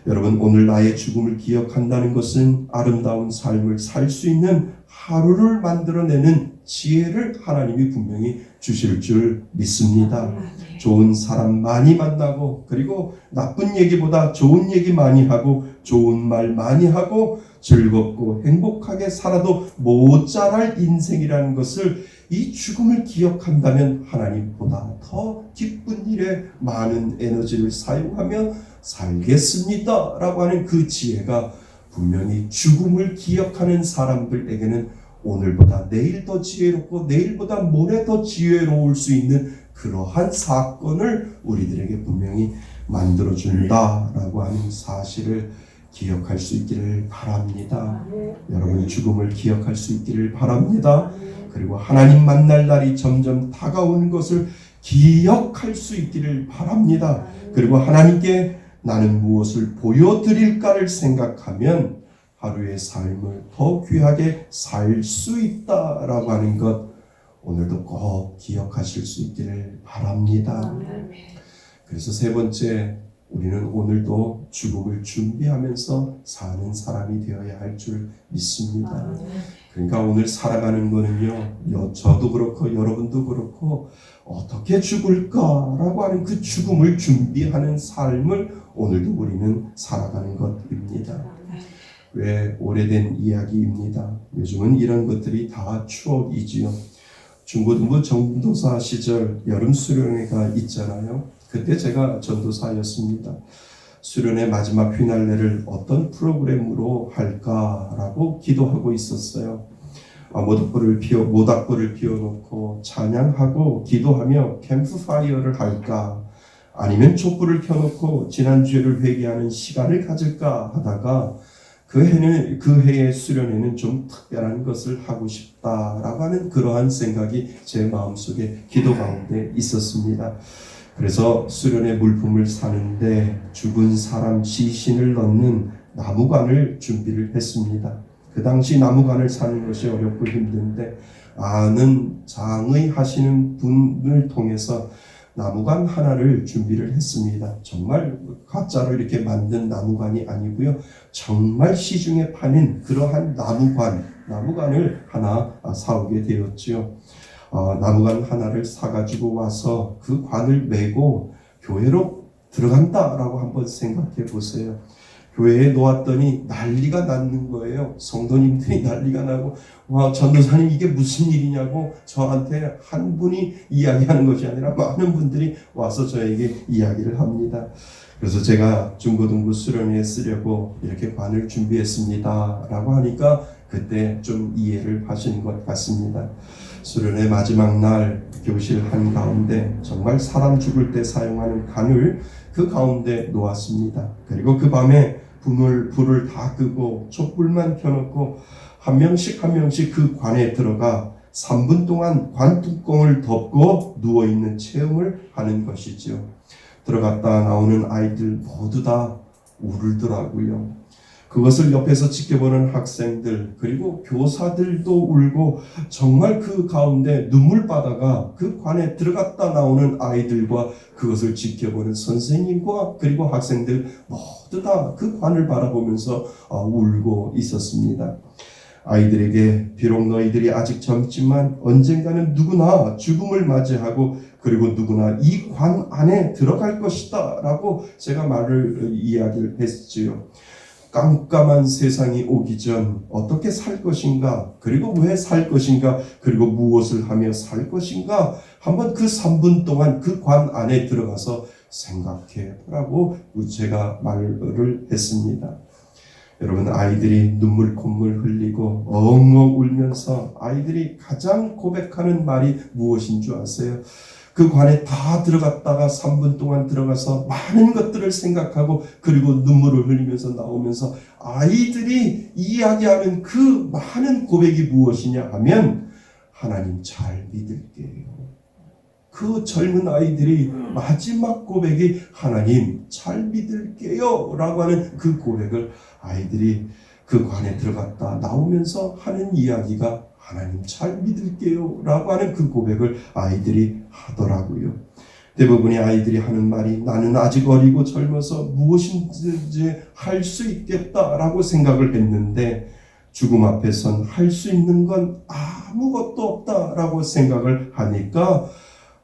여러분, 오늘 나의 죽음을 기억한다는 것은 아름다운 삶을 살 수 있는 하루를 만들어내는 지혜를 하나님이 분명히 주실 줄 믿습니다. 좋은 사람 많이 만나고 그리고 나쁜 얘기보다 좋은 얘기 많이 하고 좋은 말 많이 하고 즐겁고 행복하게 살아도 모자랄 인생이라는 것을 이 죽음을 기억한다면 하나님보다 더 기쁜 일에 많은 에너지를 사용하며 살겠습니다 라고 하는 그 지혜가 분명히 죽음을 기억하는 사람들에게는 오늘보다 내일 더 지혜롭고 내일보다 모레 더 지혜로울 수 있는 그러한 사건을 우리들에게 분명히 만들어준다라고 하는 사실을 기억할 수 있기를 바랍니다. 여러분, 죽음을 기억할 수 있기를 바랍니다. 그리고 하나님 만날 날이 점점 다가오는 것을 기억할 수 있기를 바랍니다. 그리고 하나님께 나는 무엇을 보여드릴까를 생각하면 하루의 삶을 더 귀하게 살 수 있다라고 하는 것 오늘도 꼭 기억하실 수 있기를 바랍니다. 그래서 세 번째, 우리는 오늘도 죽음을 준비하면서 사는 사람이 되어야 할 줄 믿습니다. 그러니까 오늘 살아가는 거는요, 저도 그렇고 여러분도 그렇고 어떻게 죽을까라고 하는 그 죽음을 준비하는 삶을 오늘도 우리는 살아가는 것입니다. 왜 오래된 이야기입니다. 요즘은 이런 것들이 다 추억이지요. 중고등부 전도사 시절 여름 수련회가 있잖아요. 그때 제가 전도사였습니다. 수련회 마지막 휘날레를 어떤 프로그램으로 할까라고 기도하고 있었어요. 모닥불을 피워놓고 찬양하고 기도하며 캠프파이어를 할까, 아니면 촛불을 켜놓고 지난주를 회개하는 시간을 가질까 하다가 그 해의 수련회는 좀 특별한 것을 하고 싶다라고 하는 그러한 생각이 제 마음속에 기도 가운데 있었습니다. 그래서 수련회 물품을 사는데 죽은 사람 시신을 넣는 나무관을 준비를 했습니다. 그 당시 나무관을 사는 것이 어렵고 힘든데 아는 장의 하시는 분을 통해서 나무관 하나를 준비를 했습니다. 정말 가짜로 이렇게 만든 나무관이 아니고요. 정말 시중에 파는 그러한 나무관을 하나 사오게 되었지요. 나무관 하나를 사가지고 와서 그 관을 메고 교회로 들어간다라고 한번 생각해 보세요. 교회에 놓았더니 난리가 났는 거예요. 성도님들이 난리가 나고 와 전도사님 이게 무슨 일이냐고 저한테 한 분이 이야기하는 것이 아니라 많은 분들이 와서 저에게 이야기를 합니다. 그래서 제가 중고등부 수련회에 쓰려고 이렇게 관을 준비했습니다 라고 하니까 그때 좀 이해를 하시는 것 같습니다. 수련회 마지막 날 교실 한가운데 정말 사람 죽을 때 사용하는 관을 그 가운데 놓았습니다. 그리고 그 밤에 불을 다 끄고 촛불만 켜놓고 한 명씩 그 관에 들어가 3분 동안 관 뚜껑을 덮고 누워있는 체험을 하는 것이죠. 들어갔다 나오는 아이들 모두 다 울더라고요. 그것을 옆에서 지켜보는 학생들 그리고 교사들도 울고 정말 그 가운데 눈물바다가 그 관에 들어갔다 나오는 아이들과 그것을 지켜보는 선생님과 그리고 학생들 모두 다 그 관을 바라보면서 울고 있었습니다. 아이들에게 비록 너희들이 아직 젊지만 언젠가는 누구나 죽음을 맞이하고 그리고 누구나 이 관 안에 들어갈 것이다 라고 제가 이야기를 했지요. 깜깜한 세상이 오기 전 어떻게 살 것인가 그리고 왜 살 것인가 그리고 무엇을 하며 살 것인가 한번 그 3분 동안 그 관 안에 들어가서 생각해 보라고 제가 말을 했습니다. 여러분 아이들이 눈물 콧물 흘리고 엉엉 울면서 아이들이 가장 고백하는 말이 무엇인 줄 아세요? 그 관에 다 들어갔다가 3분 동안 들어가서 많은 것들을 생각하고 그리고 눈물을 흘리면서 나오면서 아이들이 이야기하는 그 많은 고백이 무엇이냐 하면 하나님 잘 믿을게요. 그 젊은 아이들이 마지막 고백이 하나님 잘 믿을게요 라고 하는 그 고백을 아이들이 그 관에 들어갔다 나오면서 하는 이야기가 하나님 잘 믿을게요 라고 하는 그 고백을 아이들이 하더라고요. 대부분의 아이들이 하는 말이 나는 아직 어리고 젊어서 무엇인지 할 수 있겠다라고 생각을 했는데 죽음 앞에선 할 수 있는 건 아무것도 없다라고 생각을 하니까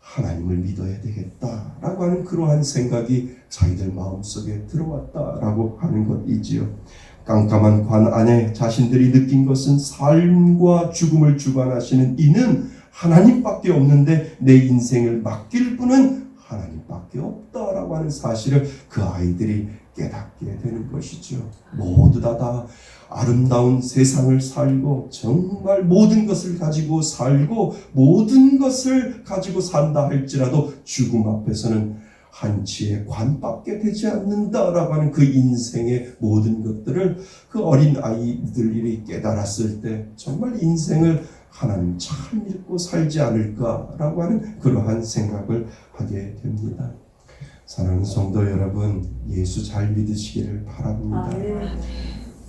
하나님을 믿어야 되겠다라고 하는 그러한 생각이 자기들 마음속에 들어왔다라고 하는 것이지요. 깜깜한 관 안에 자신들이 느낀 것은 삶과 죽음을 주관하시는 이는 하나님밖에 없는데 내 인생을 맡길 분은 하나님밖에 없다라고 하는 사실을 그 아이들이 깨닫게 되는 것이죠. 모두 다 아름다운 세상을 살고 정말 모든 것을 가지고 살고 모든 것을 가지고 산다 할지라도 죽음 앞에서는 한치의 관밖에 되지 않는다라고 하는 그 인생의 모든 것들을 그 어린 아이들이 깨달았을 때 정말 인생을 하나님 잘 믿고 살지 않을까라고 하는 그러한 생각을 하게 됩니다. 사랑하는 성도 여러분, 예수 잘 믿으시기를 바랍니다.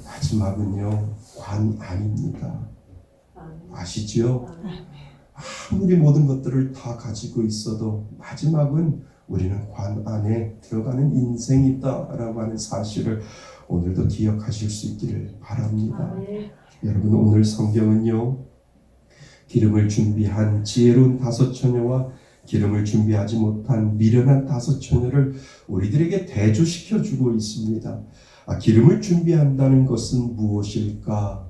마지막은요, 관 안입니다. 아시지요? 아무리 모든 것들을 다 가지고 있어도 마지막은 우리는 관 안에 들어가는 인생이다라고 하는 사실을 오늘도 기억하실 수 있기를 바랍니다. 여러분 오늘 성경은요, 기름을 준비한 지혜로운 5 처녀와 기름을 준비하지 못한 미련한 5 처녀를 우리들에게 대조시켜 주고 있습니다. 기름을 준비한다는 것은 무엇일까?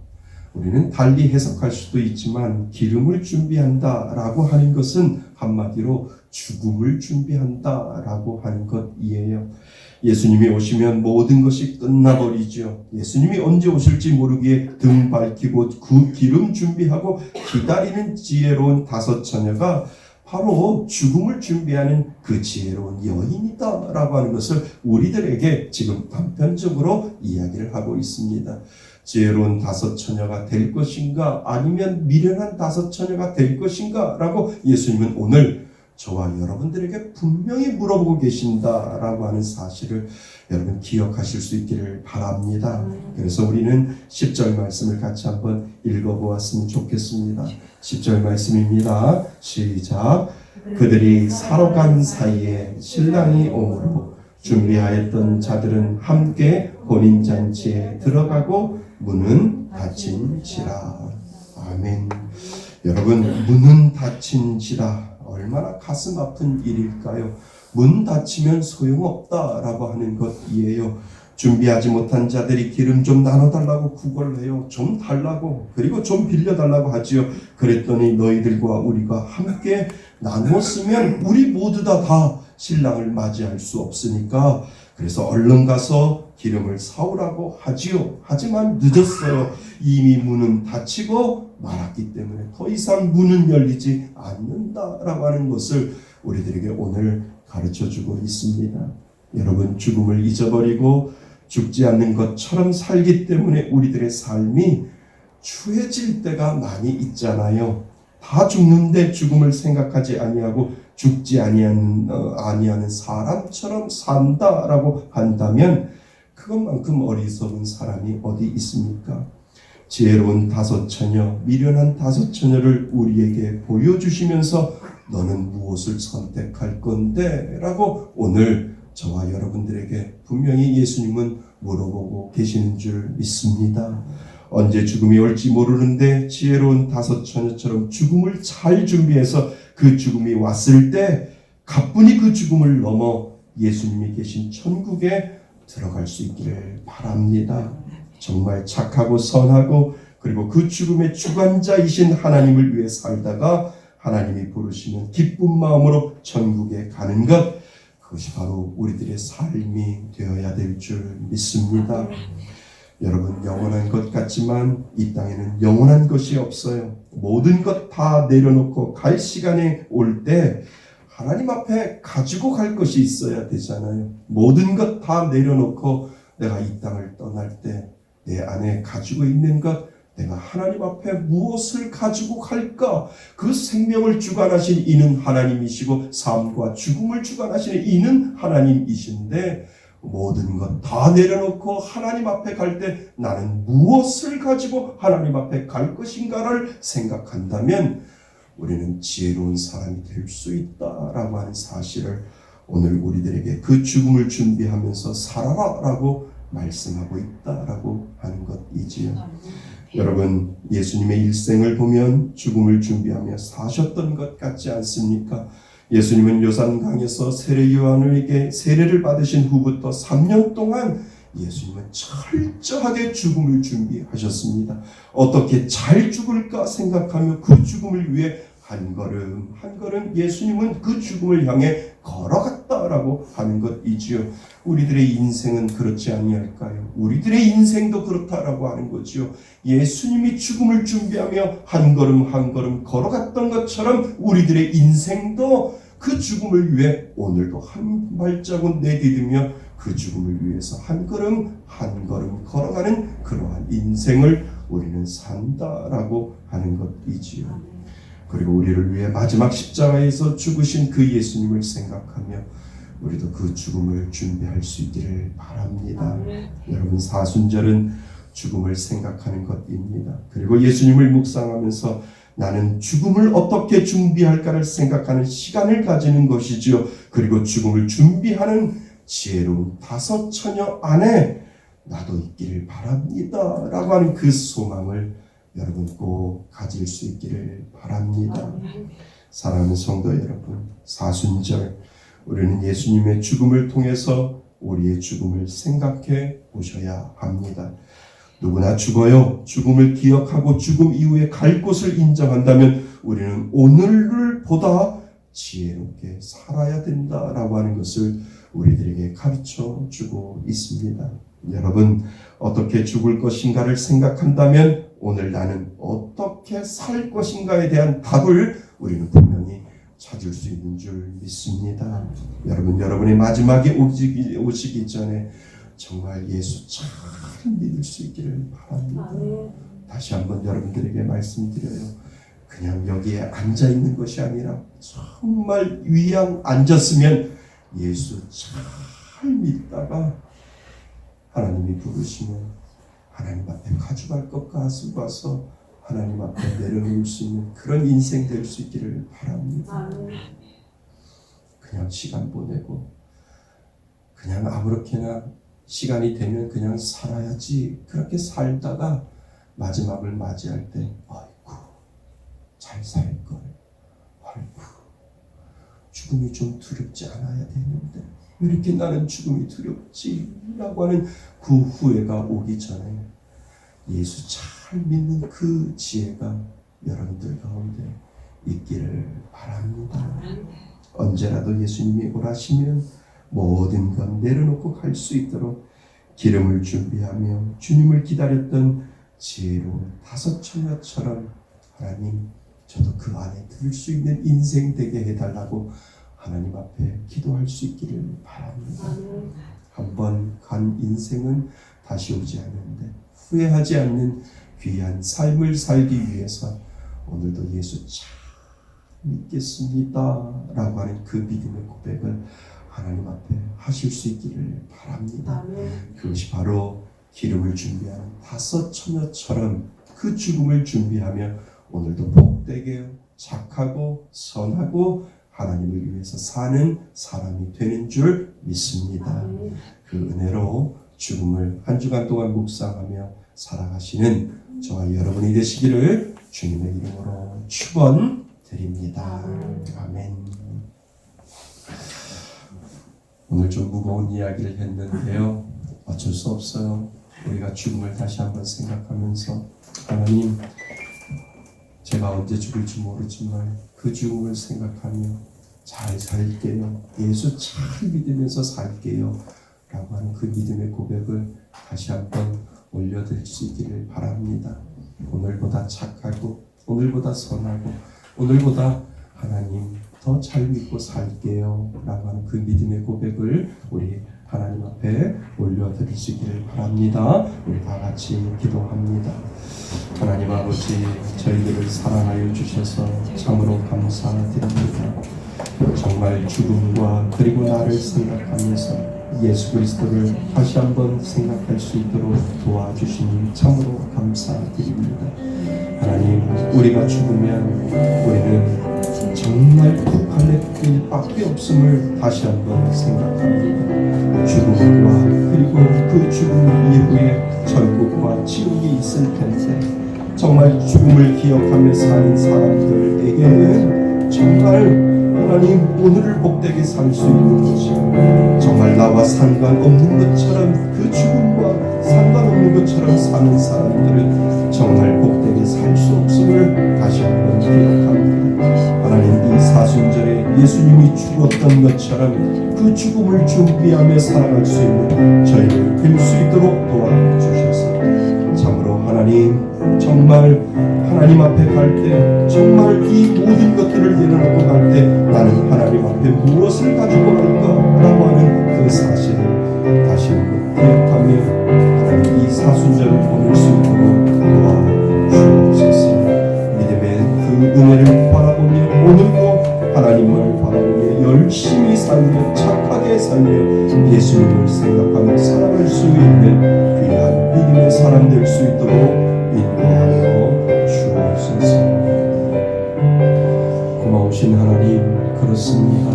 우리는 달리 해석할 수도 있지만 기름을 준비한다라고 하는 것은 한마디로 죽음을 준비한다라고 하는 것이에요. 예수님이 오시면 모든 것이 끝나버리죠. 예수님이 언제 오실지 모르기에 등 밝히고 그 기름 준비하고 기다리는 지혜로운 5 처녀가 바로 죽음을 준비하는 그 지혜로운 여인이다라고 하는 것을 우리들에게 지금 단편적으로 이야기를 하고 있습니다. 지혜로운 다섯 처녀가 될 것인가 아니면 미련한 다섯 처녀가 될 것인가 라고 예수님은 오늘 저와 여러분들에게 분명히 물어보고 계신다라고 하는 사실을 여러분 기억하실 수 있기를 바랍니다. 그래서 우리는 10절 말씀을 같이 한번 읽어보았으면 좋겠습니다. 10절 말씀입니다. 시작. 그들이 사러 간 사이에 신랑이 오므로 준비하였던 자들은 함께 혼인잔치에 들어가고 문은 닫힌지라. 아멘. 여러분, 문은 닫힌지라. 얼마나 가슴 아픈 일일까요? 문 닫히면 소용없다라고 하는 것이에요. 준비하지 못한 자들이 기름 좀 나눠달라고 구걸을 해요. 좀 달라고, 그리고 좀 빌려달라고 하지요. 그랬더니 너희들과 우리가 함께 나누었으면 우리 모두 다 신랑을 맞이할 수 없으니까 그래서 얼른 가서 기름을 사오라고 하지요. 하지만 늦었어요. 이미 문은 닫히고 말았기 때문에 더 이상 문은 열리지 않는다라고 하는 것을 우리들에게 오늘 가르쳐주고 있습니다. 여러분, 죽음을 잊어버리고 죽지 않는 것처럼 살기 때문에 우리들의 삶이 추해질 때가 많이 있잖아요. 다 죽는데 죽음을 생각하지 아니하고 죽지 아니하는 사람처럼 산다라고 한다면 그것만큼 어리석은 사람이 어디 있습니까? 지혜로운 다섯 처녀, 미련한 다섯 처녀를 우리에게 보여주시면서 너는 무엇을 선택할 건데? 라고 오늘 저와 여러분들에게 분명히 예수님은 물어보고 계시는 줄 믿습니다. 언제 죽음이 올지 모르는데 지혜로운 다섯 처녀처럼 죽음을 잘 준비해서 그 죽음이 왔을 때 가뿐히 그 죽음을 넘어 예수님이 계신 천국에 들어갈 수 있기를 바랍니다. 정말 착하고 선하고 그리고 그 죽음의 주관자이신 하나님을 위해 살다가 하나님이 부르시는 기쁜 마음으로 천국에 가는 것, 그것이 바로 우리들의 삶이 되어야 될 줄 믿습니다. 여러분, 영원한 것 같지만 이 땅에는 영원한 것이 없어요. 모든 것 다 내려놓고 갈 시간이 올 때 하나님 앞에 가지고 갈 것이 있어야 되잖아요. 모든 것 다 내려놓고 내가 이 땅을 떠날 때 내 안에 가지고 있는 것, 내가 하나님 앞에 무엇을 가지고 갈까? 그 생명을 주관하신 이는 하나님이시고 삶과 죽음을 주관하시는 이는 하나님이신데 모든 것 다 내려놓고 하나님 앞에 갈 때 나는 무엇을 가지고 하나님 앞에 갈 것인가를 생각한다면 우리는 지혜로운 사람이 될 수 있다라고 하는 사실을 오늘 우리들에게 그 죽음을 준비하면서 살아라라고 말씀하고 있다라고 하는 것이지요. 여러분, 예수님의 일생을 보면 죽음을 준비하며 사셨던 것 같지 않습니까? 예수님은 요단강에서 세례 요한에게 세례를 받으신 후부터 3년 동안 예수님은 철저하게 죽음을 준비하셨습니다. 어떻게 잘 죽을까 생각하며 그 죽음을 위해 한 걸음 한 걸음 예수님은 그 죽음을 향해 걸어갔다라고 하는 것이지요. 우리들의 인생은 그렇지 아니할까요? 우리들의 인생도 그렇다라고 하는 거지요. 예수님이 죽음을 준비하며 한 걸음 한 걸음 걸어갔던 것처럼 우리들의 인생도 그 죽음을 위해 오늘도 한 발자국 내디디며 그 죽음을 위해서 한 걸음 한 걸음 걸어가는 그러한 인생을 우리는 산다라고 하는 것이지요. 그리고 우리를 위해 마지막 십자가에서 죽으신 그 예수님을 생각하며 우리도 그 죽음을 준비할 수 있기를 바랍니다. 여러분, 사순절은 죽음을 생각하는 것입니다. 그리고 예수님을 묵상하면서 나는 죽음을 어떻게 준비할까를 생각하는 시간을 가지는 것이지요. 그리고 죽음을 준비하는 지혜로운 다섯 처녀 안에 나도 있기를 바랍니다 라고 하는 그 소망을 여러분 꼭 가질 수 있기를 바랍니다. 사랑하는 성도 여러분, 사순절 우리는 예수님의 죽음을 통해서 우리의 죽음을 생각해 보셔야 합니다. 누구나 죽어요. 죽음을 기억하고 죽음 이후에 갈 곳을 인정한다면 우리는 오늘을 보다 지혜롭게 살아야 된다라고 하는 것을 우리들에게 가르쳐 주고 있습니다. 여러분, 어떻게 죽을 것인가를 생각한다면 오늘 나는 어떻게 살 것인가에 대한 답을 우리는 분명히 찾을 수 있는 줄 믿습니다. 여러분, 여러분의 마지막에 오시기 전에 정말 예수 잘 믿을 수 있기를 바랍니다. 다시 한번 여러분들에게 말씀드려요. 그냥 여기에 앉아 있는 것이 아니라 정말 위양 앉았으면 예수 잘 믿다가 하나님이 부르시면 하나님 앞에 가져갈 것 같아서 하나님 앞에 내려놓을 수 있는 그런 인생 될 수 있기를 바랍니다. 그냥 시간 보내고 그냥 아무렇게나 시간이 되면 그냥 살아야지 그렇게 살다가 마지막을 맞이할 때 아이고 잘 살걸, 아이고 죽음이 좀 두렵지 않아야 되는데 왜 이렇게 나는 죽음이 두렵지? 라고 하는 그 후회가 오기 전에 예수 잘 믿는 그 지혜가 여러분들 가운데 있기를 바랍니다. 언제라도 예수님이 오라시면 모든 것 내려놓고 갈 수 있도록 기름을 준비하며 주님을 기다렸던 지혜로운 다섯 처녀처럼 하나님 저도 그 안에 들 수 있는 인생 되게 해달라고 하나님 앞에 기도할 수 있기를 바랍니다. 한번 간 인생은 다시 오지 않는데 후회하지 않는 귀한 삶을 살기 위해서 오늘도 예수 잘 믿겠습니다 라고 하는 그 믿음의 고백을 하나님 앞에 하실 수 있기를 바랍니다. 그것이 바로 기름을 준비하는 다섯 처녀처럼 그 죽음을 준비하며 오늘도 복되게 착하고 선하고 하나님을 위해서 사는 사람이 되는 줄 믿습니다. 그 은혜로 죽음을 한 주간 동안 묵상하며 살아가시는 저와 여러분이 되시기를 주님의 이름으로 축원드립니다. 아멘. 오늘 좀 무거운 이야기를 했는데요. 어쩔 수 없어요. 우리가 죽음을 다시 한번 생각하면서 하나님 제가 언제 죽을지 모르지만 그 죽음을 생각하며 잘 살게요. 예수 잘 믿으면서 살게요. 라고 하는 그 믿음의 고백을 다시 한번 올려드릴 수 있기를 바랍니다. 오늘보다 착하고 오늘보다 선하고 오늘보다 하나님 더 잘 믿고 살게요. 라고 하는 그 믿음의 고백을 우리 하나님 앞에 올려드릴 수 있기를 바랍니다. 우리 다 같이 기도합니다. 하나님 아버지 저희들을 사랑하여 주셔서 참으로 감사드립니다. 정말 죽음과 그리고 나를 생각하면서 예수 그리스도를 다시 한번 생각할 수 있도록 도와주시니 참으로 감사드립니다. 하나님 우리가 죽으면 우리는 정말 두 갈래 길밖에 없음을 다시 한번 생각합니다. 죽음과 그리고 그 죽음 이후에 천국과 지옥이 있을 텐데 정말 죽음을 기억하며 사는 사람들에게는 정말 하나님 오늘을 복되게 살 수 있는 것이요 정말 나와 상관없는 것처럼 그 죽음과 상관없는 것처럼 사는 사람들은 정말 복되게 살 수 없음을 다시 한번 기억합니다. 하나님 이 사순절에 예수님이 죽었던 것처럼 그 죽음을 준비하며 살아갈 수 있는 저희를 될 수 있도록 도와주셔서 참으로 하나님 정말 하나님 앞에 갈 때 정말 이 모든 것들을 내려놓고 갈 때 나는 하나님 앞에 무엇을 가지고 갈까라고 하는 그 사실을 다시 한번 기억하며 하나님 이 사순절을 보낼 수 있도록 도와주옵소서. 믿음의 그 은혜를 바라보며 오늘도 하나님을 바라보며 열심히 살며 착하게 살며 예수님을 생각하며 살아갈 수 있는 귀한 믿음의 사람 될 수 있도록 인도하여 주옵소서. 고마우신 하나님 그렇습니다.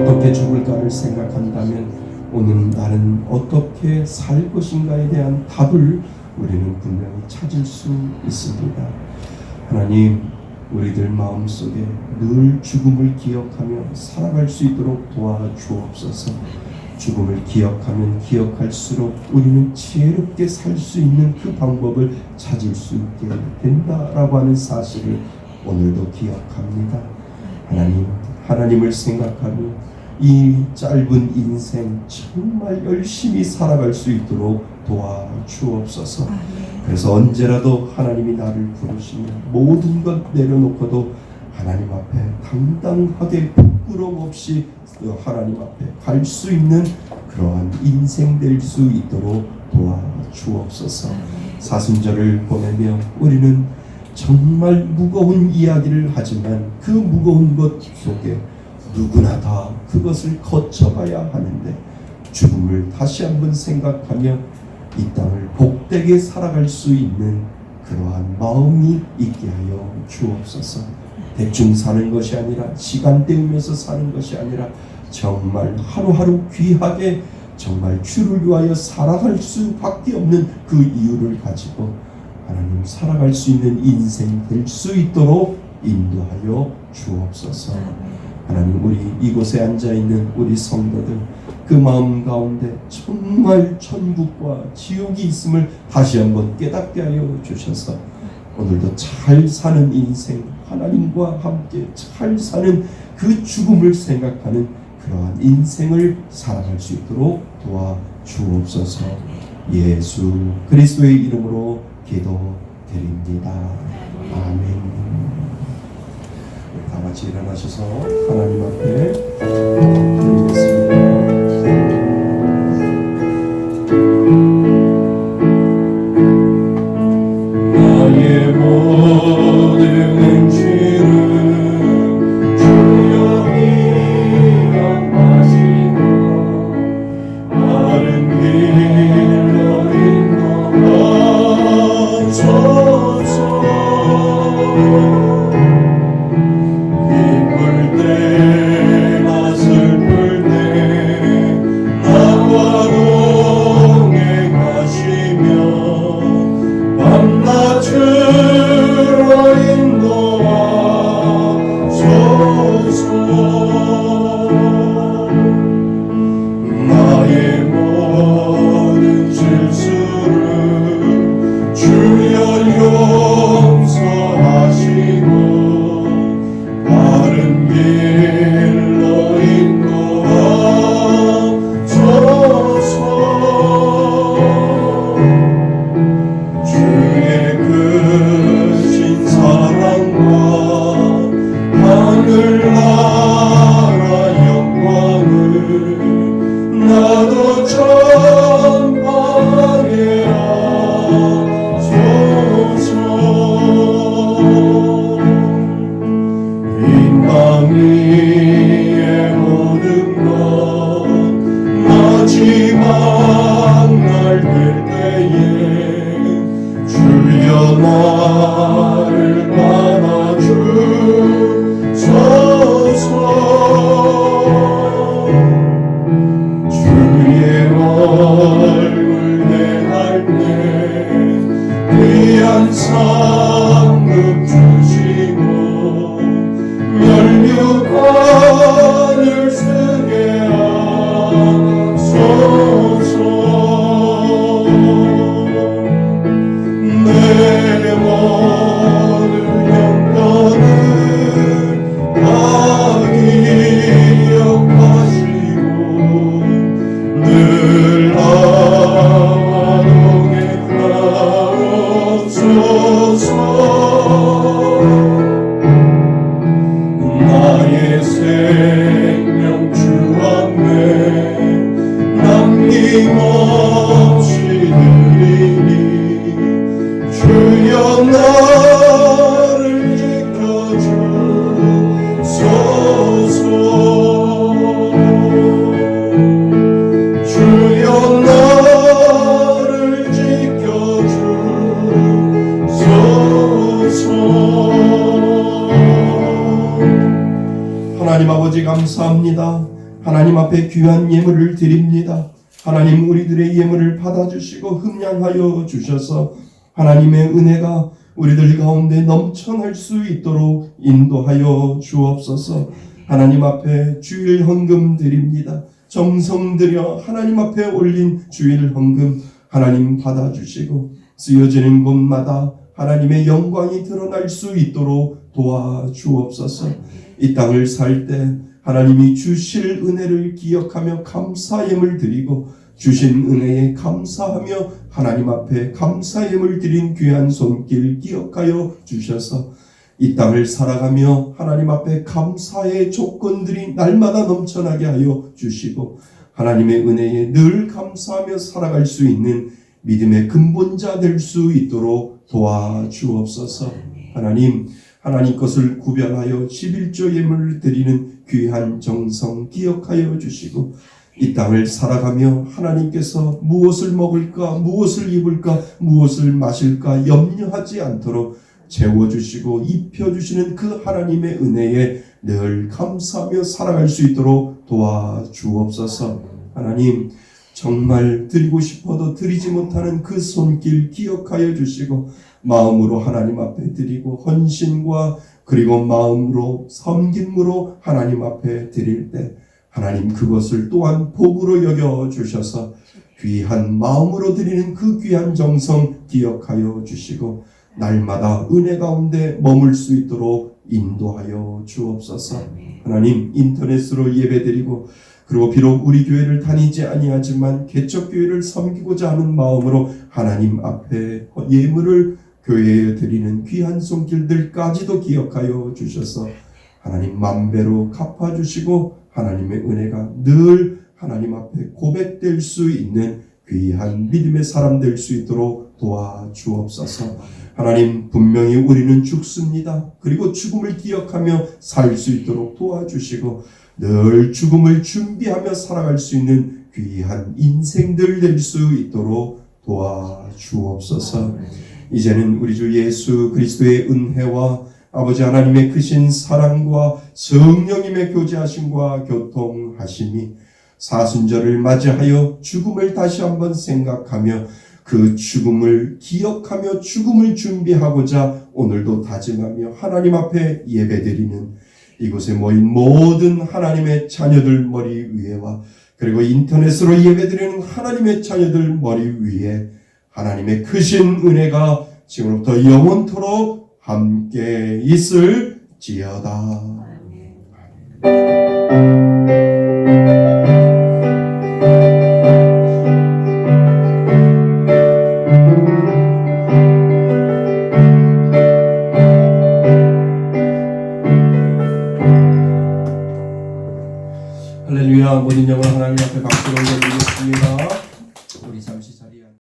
어떻게 죽을까를 생각한다면 오늘 나는 어떻게 살 것인가에 대한 답을 우리는 분명히 찾을 수 있습니다. 하나님 우리들 마음속에 늘 죽음을 기억하며 살아갈 수 있도록 도와주옵소서. 죽음을 기억하면 기억할수록 우리는 지혜롭게 살 수 있는 그 방법을 찾을 수 있게 된다라고 하는 사실을 오늘도 기억합니다. 하나님을 생각하며 이 짧은 인생 정말 열심히 살아갈 수 있도록 도와주옵소서. 그래서 언제라도 하나님이 나를 부르시면 모든 것 내려놓고도 하나님 앞에 당당하게 부끄럼 없이 하나님 앞에 갈 수 있는 그러한 인생 될 수 있도록 도와주옵소서. 사순절을 보내며 우리는 정말 무거운 이야기를 하지만 그 무거운 것 속에 누구나 다 그것을 거쳐가야 하는데 죽음을 다시 한번 생각하며 이 땅을 복되게 살아갈 수 있는 그러한 마음이 있게 하여 주옵소서. 대충 사는 것이 아니라 시간 때우면서 사는 것이 아니라 정말 하루하루 귀하게 정말 주를 위하여 살아갈 수밖에 없는 그 이유를 가지고 하나님 살아갈 수 있는 인생 될 수 있도록 인도하여 주옵소서. 하나님 우리 이곳에 앉아있는 우리 성도들 그 마음 가운데 정말 천국과 지옥이 있음을 다시 한번 깨닫게 하여 주셔서 오늘도 잘 사는 인생 하나님과 함께 잘 사는 그 죽음을 생각하는 그러한 인생을 살아갈 수 있도록 도와주옵소서. 예수 그리스도의 이름으로 기도드립니다. 아멘. 다 같이 일어나셔서 하나님 앞에 드리겠습니다. 나의 모든 죄를 주여 기억하시고 바른 길로 인도하소서. 기쁠 때나 슬플 때 나와 동행하시며 밤낮으로 인도하소서. 나의 모든 실수를 주여 용서하시고 바른 길로 인도하소서. 주의 크신 사랑과 하늘나라 영광을 나도 전파하게 하소서. 이 땅 위의 모든 것 마지막 날 될 때에 주여 나를 받아주소서. 주의 얼굴 대할 때 귀한 상급 주시고 면류관을 쓰게 하소서. 내 모든 영광을 다 기억하시고 늘 나와 동행하옵소서. 나의 생명 주 앞에 남김없이 드리니 주여 나를 지켜주소서. 주여 나를 지켜주소서. 하나님 아버지 감사합니다. 하나님 앞에 귀한 예물을 드립니다. 하나님 우리들의 예물을 받아주시고 흠양하여 주셔서 하나님의 은혜가 우리들 가운데 넘쳐날 수 있도록 인도하여 주옵소서. 하나님 앞에 주일 헌금 드립니다. 정성 들여 하나님 앞에 올린 주일 헌금 하나님 받아주시고 쓰여지는 곳마다 하나님의 영광이 드러날 수 있도록 도와주옵소서. 이 땅을 살 때 하나님이 주실 은혜를 기억하며 감사예물 드리고 주신 은혜에 감사하며 하나님 앞에 감사예물 드린 귀한 손길 기억하여 주셔서 이 땅을 살아가며 하나님 앞에 감사의 조건들이 날마다 넘쳐나게 하여 주시고 하나님의 은혜에 늘 감사하며 살아갈 수 있는 믿음의 근본자 될 수 있도록 도와주옵소서. 하나님 것을 구별하여 11조 예물을 드리는 귀한 정성 기억하여 주시고 이 땅을 살아가며 하나님께서 무엇을 먹을까, 무엇을 입을까, 무엇을 마실까 염려하지 않도록 재워주시고 입혀주시는 그 하나님의 은혜에 늘 감사하며 살아갈 수 있도록 도와주옵소서. 하나님, 정말 드리고 싶어도 드리지 못하는 그 손길 기억하여 주시고 마음으로 하나님 앞에 드리고 헌신과 그리고 마음으로 섬김으로 하나님 앞에 드릴 때 하나님 그것을 또한 복으로 여겨 주셔서 귀한 마음으로 드리는 그 귀한 정성 기억하여 주시고 날마다 은혜 가운데 머물 수 있도록 인도하여 주옵소서. 하나님, 인터넷으로 예배드리고 그리고 비록 우리 교회를 다니지 아니하지만 개척교회를 섬기고자 하는 마음으로 하나님 앞에 예물을 교회에 드리는 귀한 손길들까지도 기억하여 주셔서 하나님 만배로 갚아주시고 하나님의 은혜가 늘 하나님 앞에 고백될 수 있는 귀한 믿음의 사람 될 수 있도록 도와주옵소서. 하나님, 분명히 우리는 죽습니다. 그리고 죽음을 기억하며 살 수 있도록 도와주시고 늘 죽음을 준비하며 살아갈 수 있는 귀한 인생들 될 수 있도록 도와주옵소서. 이제는 우리 주 예수 그리스도의 은혜와 아버지 하나님의 크신 사랑과 성령님의 교제하심과 교통하심이 사순절을 맞이하여 죽음을 다시 한번 생각하며 그 죽음을 기억하며 죽음을 준비하고자 오늘도 다짐하며 하나님 앞에 예배드리는 이곳에 모인 모든 하나님의 자녀들 머리 위에와 그리고 인터넷으로 예배드리는 하나님의 자녀들 머리 위에 하나님의 크신 은혜가 지금부터 영원토록 함께 있을지어다. 할렐루야. 모든 영광 하나님 앞에 박수를 올려드리겠습니다.